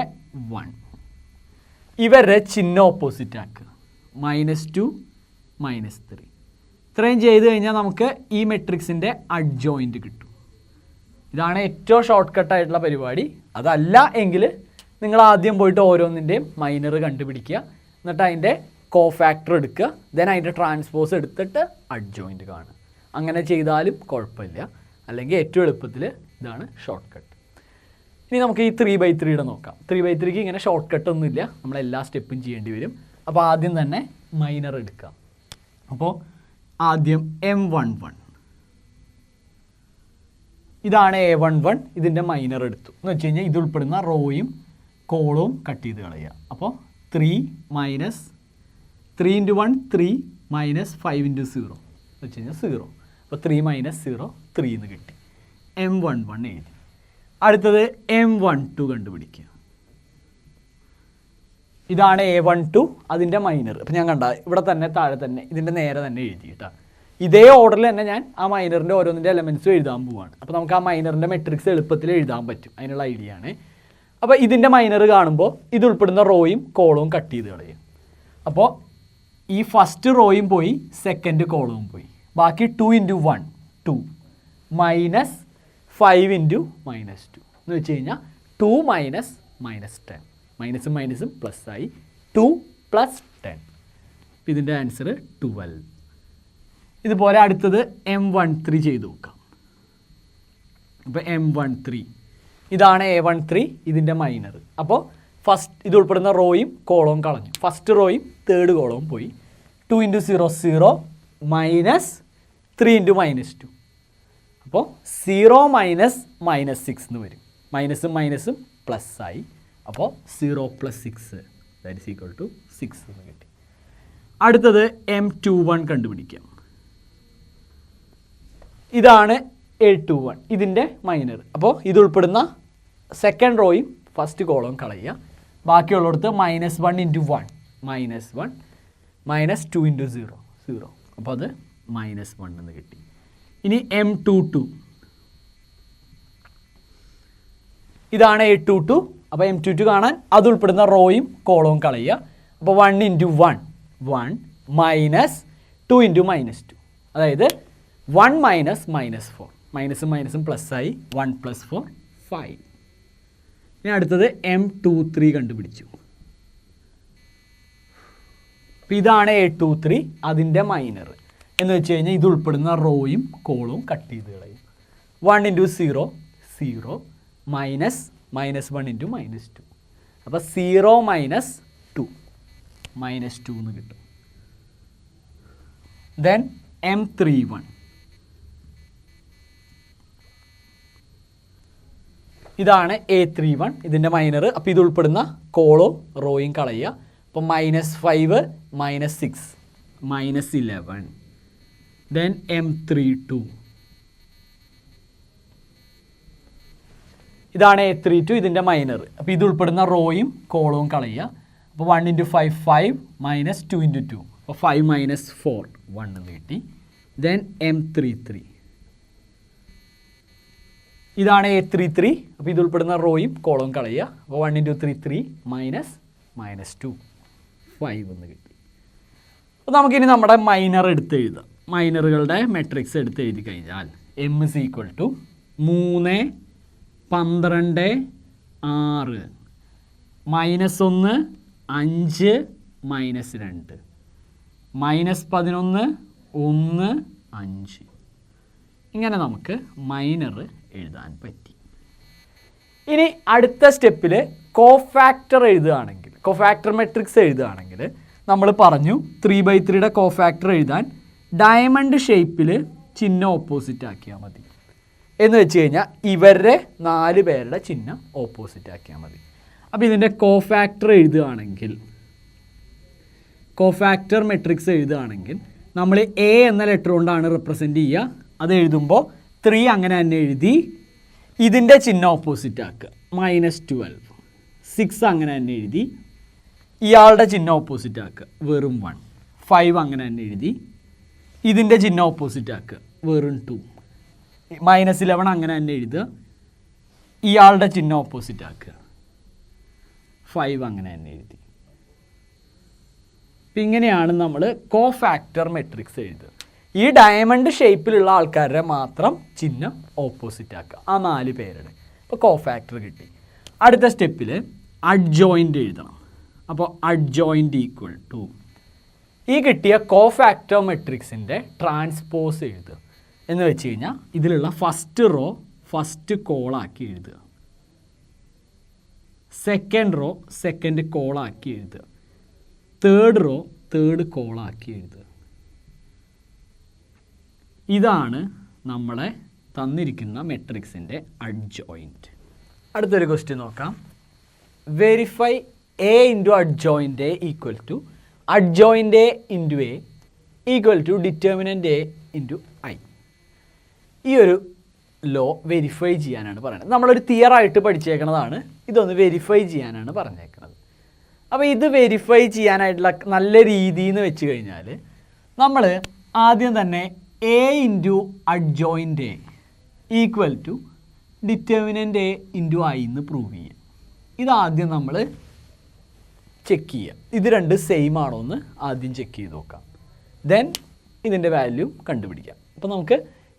1, ഇവരുടെ ചിഹ്നം ഓപ്പോസിറ്റ് ആക്കുക. -2 -3 ഇത്രയും ചെയ്ത് കഴിഞ്ഞാൽ നമുക്ക് ഈ മെട്രിക്സിൻ്റെ അഡ്ജോയിൻ്റ് കിട്ടും. ഇതാണ് ഏറ്റവും ഷോർട്ട് കട്ടായിട്ടുള്ള പരിപാടി. അതല്ല എങ്കിൽ നിങ്ങൾ ആദ്യം പോയിട്ട് ഓരോന്നിൻ്റെയും മൈനർ കണ്ടുപിടിക്കുക, എന്നിട്ട് അതിൻ്റെ കോഫാക്ടർ എടുക്കുക, ദെൻ അതിൻ്റെ ട്രാൻസ്പോസ് എടുത്തിട്ട് അഡ്ജോയിൻറ്റ് കാണുക. അങ്ങനെ ചെയ്താലും കുഴപ്പമില്ല. അല്ലെങ്കിൽ ഏറ്റവും എളുപ്പത്തിൽ ഇതാണ് ഷോർട്ട് കട്ട്. ഇനി നമുക്ക് ഈ 3/3 നോക്കാം. 3/3ക്ക് ഇങ്ങനെ ഷോർട്ട് കട്ടൊന്നുമില്ല, നമ്മളെല്ലാ സ്റ്റെപ്പും ചെയ്യേണ്ടി വരും. അപ്പോൾ ആദ്യം തന്നെ മൈനർ എടുക്കാം. അപ്പോൾ ആദ്യം M11 ഇതാണ് A11, ഇതിൻ്റെ മൈനർ എടുത്തു എന്ന് വെച്ച് കഴിഞ്ഞാൽ ഇത് ഉൾപ്പെടുന്ന റോയും കോളവും കട്ട് ചെയ്ത് കളയുക. അപ്പോൾ 3 മൈനസ് 3 × 1 3 മൈനസ് 5 × 0 എന്ന് വെച്ച് കഴിഞ്ഞാൽ 0. അപ്പോൾ 3 മൈനസ് 0 3 എന്ന് കിട്ടി. M11 എഴുതി. അടുത്തത് M12 കണ്ടുപിടിക്കുക. ഇതാണ് A12, അതിൻ്റെ മൈനർ. അപ്പോൾ ഞാൻ കണ്ട ഇവിടെ തന്നെ താഴെ തന്നെ ഇതിൻ്റെ നേരെ തന്നെ എഴുതി കേട്ടോ. ഇതേ ഓർഡറിൽ തന്നെ ഞാൻ ആ മൈനറിൻ്റെ ഓരോന്നിൻ്റെ എലമെൻറ്റ്സും എഴുതാൻ പോവാണ്. അപ്പോൾ നമുക്ക് ആ മൈനറിൻ്റെ മെട്രിക്സ് എളുപ്പത്തിൽ എഴുതാൻ പറ്റും, അതിനുള്ള ഐഡിയ ആണ്. അപ്പോൾ ഇതിൻ്റെ മൈനർ കാണുമ്പോൾ ഇത് ഉൾപ്പെടുന്ന റോയും കോളവും കട്ട് ചെയ്ത് കളയും. അപ്പോൾ ഈ ഫസ്റ്റ് റോയും പോയി, സെക്കൻഡ് കോളവും പോയി. ബാക്കി 2 × 1 2 മൈനസ് 5 × -2 എന്ന് വെച്ച് കഴിഞ്ഞാൽ 2 മൈനസ് -10. മൈനസും മൈനസും പ്ലസ് ആയി 2 + 10. ഇതിൻ്റെ ആൻസർ 12. ഇതുപോലെ അടുത്തത് M13 ചെയ്ത് നോക്കാം. അപ്പോൾ M13 ഇതാണ് A13, ഇതിൻ്റെ മൈനർ. അപ്പോൾ ഫസ്റ്റ് ഇത് ഉൾപ്പെടുന്ന റോയും കോളവും കളഞ്ഞു. ഫസ്റ്റ് റോയും തേർഡ് കോളവും പോയി. 2 × 0 0 മൈനസ് 3 × -2. അപ്പോൾ 0 മൈനസ് -6 എന്ന് വരും. മൈനസും മൈനസും പ്ലസ് ആയി. അപ്പോൾ 0 + 6 ദാറ്റ് ഈസ് ഈക്വൽ ടു 6 എന്ന് കിട്ടി. അടുത്തത് M21 കണ്ടുപിടിക്കാം. ഇതാണ് A21, ഇതിൻ്റെ മൈനർ. അപ്പോൾ ഇത് ഉൾപ്പെടുന്ന സെക്കൻഡ് റോയും ഫസ്റ്റ് കോളവും കളയുക. ബാക്കിയുള്ളിടത്ത് -1 × 1 -1 -2 × 0 0. അപ്പോൾ അത് -1 എന്ന് കിട്ടി. ഇനി M22 ഇതാണ് A22. അപ്പോൾ M22 കാണാൻ അത് ഉൾപ്പെടുന്ന റോയും കോളവും കളയുക. അപ്പോൾ 1 × 1 1 -2 × -2, അതായത് 1 മൈനസ് -4. മൈനസും മൈനസും പ്ലസ് ആയി 1 + 4 5. ഇനി അടുത്തത് M23 കണ്ടുപിടിച്ചു. അപ്പോൾ ഇതാണ് A23, അതിൻ്റെ മൈനർ. എന്ന് വെച്ച് കഴിഞ്ഞാൽ ഇത് ഉൾപ്പെടുന്ന റോയും കോളവും കട്ട് ചെയ്ത് കളയും. 1 × 0 0 മൈനസ് -1 × -2. അപ്പോൾ 0 - 2 -2 എന്ന് കിട്ടും. ദെൻ M31 ഇതാണ് A31, ഇതിൻ്റെ മൈനർ. അപ്പോൾ ഇത് ഉൾപ്പെടുന്ന കോളവും റോയും കളയുക. അപ്പോൾ -5 -6 -11. ദെൻ M32 ഇതാണ് A32, ഇതിൻ്റെ മൈനർ. അപ്പോൾ ഇത് ഉൾപ്പെടുന്ന റോയും കോളവും കളയുക. അപ്പോൾ 1 × 5 5 -2 × 2. അപ്പോൾ 5 - 4 1 എന്ന് കിട്ടി. ദെൻ M33 ഇതാണ് A33. അപ്പോൾ ഇത് ഉൾപ്പെടുന്ന റോയും കോളവും കളയുക. അപ്പോൾ 1 × 3 3 -2 5 എന്ന് കിട്ടി. അപ്പോൾ നമുക്കിനി നമ്മുടെ മൈനർ എടുത്ത് എഴുതാം. മൈനറുകളുടെ മെട്രിക്സ് എടുത്ത് എഴുതി കഴിഞ്ഞാൽ M = 3 12 6 -1 5 -2 -11 1 5. ഇങ്ങനെ നമുക്ക് മൈനർ എഴുതാൻ പറ്റി. ഇനി അടുത്ത സ്റ്റെപ്പിൽ കോഫാക്ടർ എഴുതുകയാണെങ്കിൽ, കോഫാക്ടർ മെട്രിക്സ് എഴുതുകയാണെങ്കിൽ നമ്മൾ പറഞ്ഞു 3/3യുടെ കോഫാക്ടർ എഴുതാൻ ഡയമണ്ട് ഷേപ്പിൽ ചിഹ്നം ഓപ്പോസിറ്റ് ആക്കിയാൽ മതി. എന്ന് വെച്ച് കഴിഞ്ഞാൽ ഇവരുടെ 4 പേരുടെ ചിഹ്നം ഓപ്പോസിറ്റ് ആക്കിയാൽ മതി. അപ്പോൾ ഇതിൻ്റെ കോഫാക്ടർ എഴുതുകയാണെങ്കിൽ, കോഫാക്ടർ മെട്രിക്സ് എഴുതുകയാണെങ്കിൽ നമ്മൾ A എന്ന ലെറ്റർ കൊണ്ടാണ് റെപ്രസെൻറ്റ് ചെയ്യുക. അത് എഴുതുമ്പോൾ 3 അങ്ങനെ തന്നെ എഴുതി ഇതിൻ്റെ ചിഹ്നം ഓപ്പോസിറ്റ് ആക്കുക. -12 6 അങ്ങനെ തന്നെ എഴുതി ഇയാളുടെ ചിഹ്നം ഓപ്പോസിറ്റ് ആക്കുക, വെറും 1 5 അങ്ങനെ തന്നെ എഴുതി ഇതിൻ്റെ ചിഹ്നം ഓപ്പോസിറ്റ് ആക്കുക, വെറും 2 -11 അങ്ങനെ തന്നെ എഴുതുക ഇയാളുടെ ചിഹ്നം ഓപ്പോസിറ്റ് ആക്കുക, 5 അങ്ങനെ തന്നെ എഴുതി. അപ്പം ഇങ്ങനെയാണ് നമ്മൾ കോഫാക്ടർ മെട്രിക്സ് എഴുതുക. ഈ ഡയമണ്ട് ഷേപ്പിലുള്ള ആൾക്കാരുടെ മാത്രം ചിഹ്നം ഓപ്പോസിറ്റ് ആക്കുക. ആ 4 പേരുടെ. അപ്പോൾ കോഫാക്ടർ കിട്ടി. അടുത്ത സ്റ്റെപ്പിൽ അഡ്ജോയിൻ്റ് എഴുതണം. അപ്പോൾ അഡ്ജോയിൻ്റ് ഈക്വൽ ടു ഈ കിട്ടിയ കോഫാക്ടർ മെട്രിക്സിൻ്റെ ട്രാൻസ്പോസ് എഴുതുക. എന്ന് വെച്ച് കഴിഞ്ഞാൽ ഇതിലുള്ള ഫസ്റ്റ് റോ ഫസ്റ്റ് കോളാക്കി എഴുതുക, സെക്കൻഡ് റോ സെക്കൻഡ് കോളാക്കി എഴുതുക, തേർഡ് റോ തേർഡ് കോളാക്കി എഴുതുക. ഇതാണ് നമ്മളെ തന്നിരിക്കുന്ന മെട്രിക്സിൻ്റെ അഡ്ജോയിൻറ്റ്. അടുത്തൊരു ക്വസ്റ്റ്യൻ നോക്കാം. Verify A into adjoint A equal to adjoint A into A equal to determinant A into I. ഈ ഒരു ലോ വെരിഫൈ ചെയ്യാനാണ് പറയുന്നത്. നമ്മളൊരു തിയറായിട്ട് പഠിച്ചേക്കുന്നതാണ്, ഇതൊന്ന് വെരിഫൈ ചെയ്യാനാണ് പറഞ്ഞേക്കുന്നത്. അപ്പോൾ ഇത് വെരിഫൈ ചെയ്യാനായിട്ടുള്ള നല്ല രീതി എന്ന് വെച്ച് കഴിഞ്ഞാൽ നമ്മൾ ആദ്യം തന്നെ A into adjoint A equal to determinant A into I എന്ന് പ്രൂവ് ചെയ്യുക. ഇതാദ്യം നമ്മൾ ചെക്ക് ചെയ്യുക. ഇത് രണ്ട് സെയിം ആണോ എന്ന് ആദ്യം ചെക്ക് ചെയ്ത് നോക്കാം. ദെൻ ഇതിൻ്റെ വാല്യൂ കണ്ടുപിടിക്കാം. അപ്പോൾ നമുക്ക്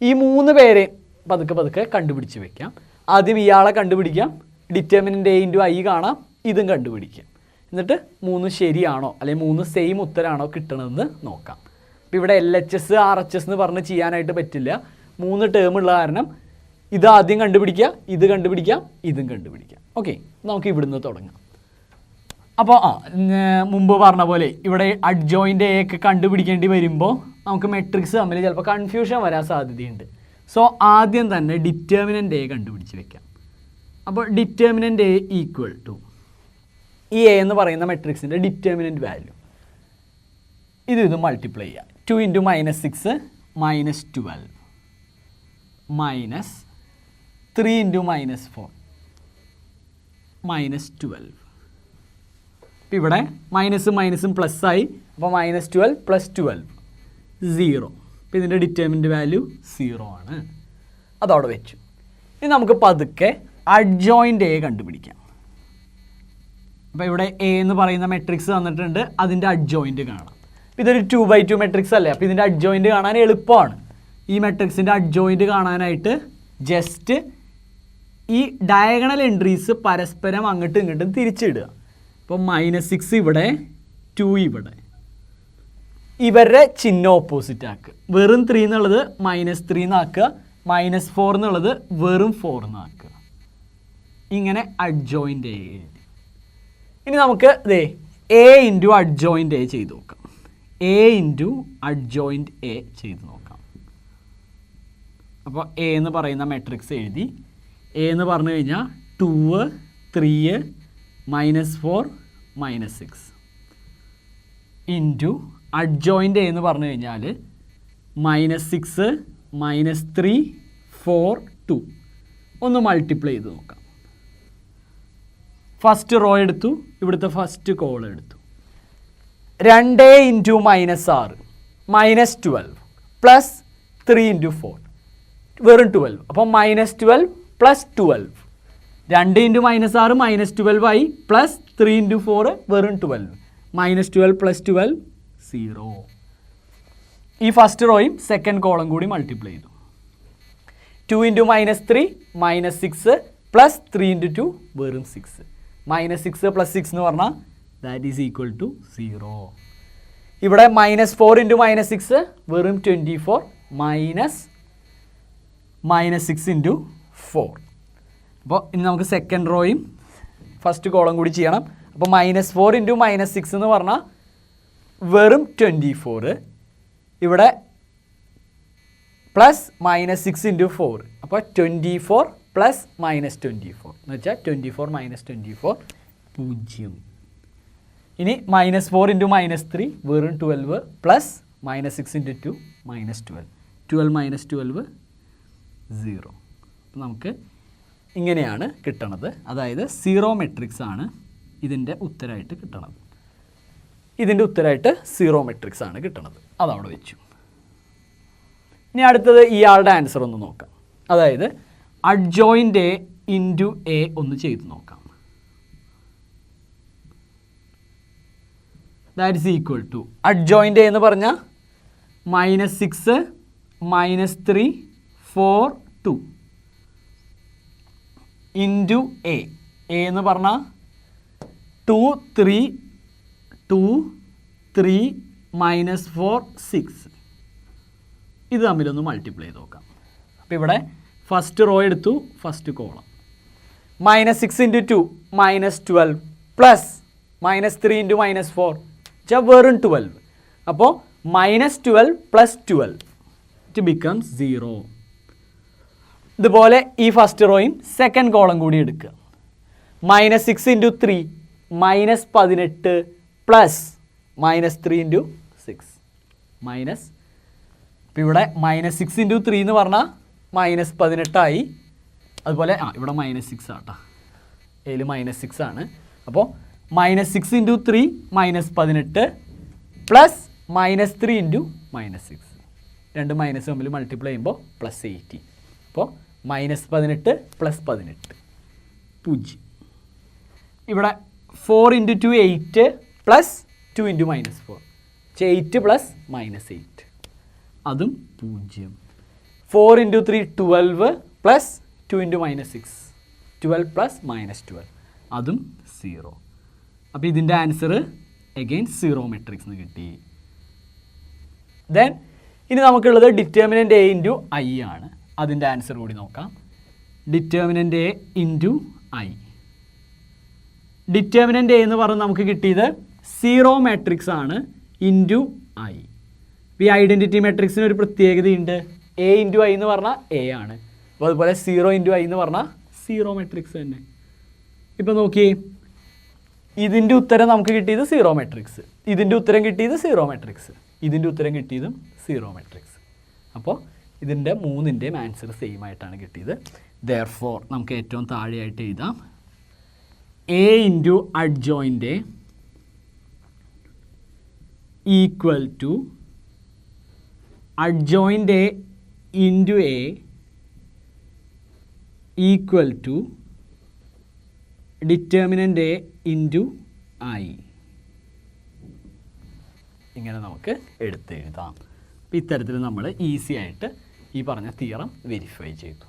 ഈ 3 പേരെ പതുക്കെ കണ്ടുപിടിച്ച് വെക്കാം. ആദ്യം ഇയാളെ കണ്ടുപിടിക്കാം, ഡിറ്റർമിനൻ്റ് എ ഇൻറ്റു ഐ കാണാം, ഇതും കണ്ടുപിടിക്കാം. എന്നിട്ട് 3 ശരിയാണോ അല്ലെങ്കിൽ 3 സെയിം ഉത്തരമാണോ കിട്ടണമെന്ന് നോക്കാം. അപ്പോൾ ഇവിടെ LHS RHS എന്ന് പറഞ്ഞ് ചെയ്യാനായിട്ട് പറ്റില്ല. 3 ടേം ഉള്ള കാരണം ഇത് ആദ്യം കണ്ടുപിടിക്കുക, ഇത് കണ്ടുപിടിക്കാം, ഇതും കണ്ടുപിടിക്കാം. ഓക്കെ, നമുക്ക് ഇവിടുന്ന് തുടങ്ങാം. അപ്പോൾ മുമ്പ് പറഞ്ഞ പോലെ ഇവിടെ അഡ്ജോയിൻ്റ് എ ഒക്കെ കണ്ടുപിടിക്കേണ്ടി വരുമ്പോൾ നമുക്ക് മെട്രിക്സ് തമ്മിൽ ചിലപ്പോൾ കൺഫ്യൂഷൻ വരാൻ സാധ്യതയുണ്ട്. സോ ആദ്യം തന്നെ ഡിറ്റർമിനൻ്റ് എ കണ്ടുപിടിച്ച് വെക്കാം. അപ്പോൾ ഡിറ്റർമിനൻ്റ് എ ഈക്വൽ ടു ഈ എ എന്ന് പറയുന്ന മെട്രിക്സിൻ്റെ ഡിറ്റർമിനൻ്റ് വാല്യൂ ഇത് മൾട്ടിപ്ലൈ ചെയ്യുക. 2 ഇൻറ്റു -6 -12 മൈനസ് 3 ഇൻറ്റു -4 -12. അപ്പോൾ ഇവിടെ മൈനസും മൈനസും പ്ലസ് ആയി. അപ്പോൾ -12 + 12 0. അപ്പോൾ ഇതിൻ്റെ ഡിറ്റർമിനൻ്റ് വാല്യൂ 0 ആണ്. അതവിടെ വെച്ചു. ഇനി നമുക്ക് പതുക്കെ അഡ്ജോയിൻ്റ് എ കണ്ടുപിടിക്കാം. അപ്പോൾ ഇവിടെ എ എന്ന് പറയുന്ന മെട്രിക്സ് തന്നിട്ടുണ്ട്, അതിൻ്റെ അഡ്ജോയിൻ്റ് കാണാം. ഇതൊരു 2x2 മെട്രിക്സ് അല്ലേ, അപ്പോൾ ഇതിൻ്റെ അഡ്ജോയിൻ്റ് കാണാൻ എളുപ്പമാണ്. ഈ മെട്രിക്സിൻ്റെ അഡ്ജോയിൻ്റ് കാണാനായിട്ട് ജസ്റ്റ് ഈ ഡയഗണൽ എൻട്രീസ് പരസ്പരം അങ്ങോട്ടും ഇങ്ങോട്ടും തിരിച്ചിടുക. അപ്പോൾ -6 ഇവിടെ, 2 ഇവിടെ, ഇവരുടെ ചിഹ്നം ഓപ്പോസിറ്റ് ആക്കുക. വെറും 3 എന്നുള്ളത് -3 എന്നാക്കുക, -4 എന്നുള്ളത് വെറും 4 എന്നാക്കുക. ഇങ്ങനെ അഡ്ജോയിൻ്റ് എ എഴുതി. ഇനി നമുക്ക് എ ഇൻറ്റു അഡ്ജോയിൻ്റ് എ ചെയ്ത് നോക്കാം. എ ഇൻറ്റു അഡ്ജോയിൻ്റ് എ ചെയ്ത് നോക്കാം. അപ്പോൾ എ എന്ന് പറയുന്ന മെട്രിക്സ് എഴുതി. എ എന്ന് പറഞ്ഞു കഴിഞ്ഞാൽ 2, 3, -4, -6 ഇൻറ്റു അഡ്ജോയിൻ്റ് എ എന്ന് പറഞ്ഞു കഴിഞ്ഞാൽ -6, -3, 4, 2. ഒന്ന് മൾട്ടിപ്ലൈ ചെയ്ത് നോക്കാം. ഫസ്റ്റ് റോ എടുത്തു, ഇവിടുത്തെ ഫസ്റ്റ് കോൾ എടുത്തു. 2 ഇൻറ്റു -6 -12 പ്ലസ് 3 ഇൻറ്റു 4 വെറും 12. അപ്പോൾ -12 + 12. 2 ഇൻറ്റു -6 -12 ആയി, പ്ലസ് 3 ഇൻറ്റു 4 വെറും 12. -12 + 12 0. ഈ ഫസ്റ്റ് റോയും സെക്കൻഡ് കോളം കൂടി മൾട്ടിപ്ലൈ ചെയ്തു. 2 ഇൻറ്റു -3 -6 പ്ലസ് 3 ഇൻറ്റു 2 വെറും 6. -6 + 6 എന്ന് പറഞ്ഞാൽ ദാറ്റ് ഈസ് ഈക്വൽ ടു 0. ഇവിടെ -4 ഇൻറ്റു -6 വെറും 24 -6 ഇൻറ്റു 4. അപ്പോൾ ഇനി നമുക്ക് സെക്കൻഡ് റോയും ഫസ്റ്റ് കോളം കൂടി ചെയ്യണം. അപ്പോൾ -4 ഇൻറ്റു -6 എന്ന് പറഞ്ഞാൽ വെറും 24. ഇവിടെ പ്ലസ് -6 ഇൻറ്റു 4. അപ്പോൾ 24 പ്ലസ് -24 എന്ന് വെച്ചാൽ 24 - 24 0. ഇനി -4 ഇൻറ്റു -3 വെറും 12 പ്ലസ് -6 ഇൻറ്റു 2 -12. 12 - 12 0. അപ്പോൾ നമുക്ക് ഇങ്ങനെയാണ് കിട്ടണത്. അതായത് 0 മെട്രിക്സ് ആണ് ഇതിൻ്റെ ഉത്തരമായിട്ട് കിട്ടണത്. ഇതിൻ്റെ ഉത്തരമായിട്ട് 0 മെട്രിക്സ് ആണ് കിട്ടണത്. അതവിടെ വെച്ചു. ഇനി അടുത്തത് ഇയാളുടെ ആൻസർ ഒന്ന് നോക്കാം. അതായത് അഡ്ജോയിൻ്റ് എ ഇൻറ്റു എ ഒന്ന് ചെയ്ത് നോക്കാം. That is equal to adjoint A എന്ന് പറഞ്ഞാൽ -6 -3 4 2 ഇൻറ്റു എ എന്ന് പറഞ്ഞാൽ 2 3 2 3 -4 6. ഇത് തമ്മിലൊന്ന് മൾട്ടിപ്ലൈ ചെയ്ത് നോക്കാം. അപ്പോൾ ഇവിടെ ഫസ്റ്റ് റോ എടുത്തു, ഫസ്റ്റ് കോളം. -6 × 2 -12 പ്ലസ് -3 × -4 വെച്ചാൽ വെറും 12. അപ്പോൾ -12 + 12 ഇറ്റ് ബിക്കംസ് 0. ഇതുപോലെ ഈ ഫസ്റ്റ് റോയും സെക്കൻഡ് കോളം കൂടി എടുക്കുക. -6 × 3 -18 പ്ലസ് -3 × 6 മൈനസ്. അപ്പോൾ ഇവിടെ -6 × 3 എന്ന് പറഞ്ഞാൽ -18 അതുപോലെ ഇവിടെ -6 ആട്ടോ, ഇതിൽ -6 ആണ്. അപ്പോൾ -6 × 3 -18 പ്ലസ് -3 × -6 രണ്ട് മൈനസ് തമ്മിൽ മൾട്ടിപ്ലൈ ചെയ്യുമ്പോൾ +18. അപ്പോൾ -18 + 18 0. ഇവിടെ 4 × 2 8 പ്ലസ് 2 × -4 8 പ്ലസ് -8 അതും 0. 4 × 3 12 പ്ലസ് 2 × -6 12 പ്ലസ് -12 അതും 0. അപ്പോൾ ഇതിൻ്റെ ആൻസർ അഗെയിൻ 0 മെട്രിക്സ് എന്ന് കിട്ടി. ദെൻ ഇനി നമുക്കുള്ളത് ഡിറ്റർമിനൻ്റ് A × I ആണ്. അതിൻ്റെ ആൻസർ കൂടി നോക്കാം. Determinant A × I. Determinant A എന്ന് പറഞ്ഞാൽ നമുക്ക് കിട്ടിയത് 0 മാട്രിക്സ് ആണ് ഇൻറ്റു I. ഈ ഐഡൻറ്റിറ്റി മെട്രിക്സിന് ഒരു പ്രത്യേകതയുണ്ട്. A × I എന്ന് പറഞ്ഞാൽ A ആണ്. അപ്പോൾ അതുപോലെ 0 × I എന്ന് പറഞ്ഞാൽ 0 മെട്രിക്സ് തന്നെ. ഇപ്പോൾ നോക്കി, ഇതിൻ്റെ ഉത്തരം നമുക്ക് കിട്ടിയത് 0 മെട്രിക്സ്, ഇതിൻ്റെ ഉത്തരം കിട്ടിയത് 0 മെട്രിക്സ്, ഇതിൻ്റെ ഉത്തരം കിട്ടിയതും 0 മെട്രിക്സ്. അപ്പോൾ ഇതിൻ്റെ മൂന്നിൻ്റെയും ആൻസർ സെയിം ആയിട്ടാണ് കിട്ടിയത്. ദെയർഫോർ നമുക്ക് ഏറ്റവും താഴെയായിട്ട് എഴുതാം A × adjoint A equal to adjoint A × A equal to determinant A × I. ഇങ്ങനെ നമുക്ക് എടുത്തെഴുതാം. അപ്പോൾ ഇത്തരത്തിൽ നമ്മൾ ഈസി ആയിട്ട് ഈ പറഞ്ഞ തിയറം വെരിഫൈ ചെയ്തു.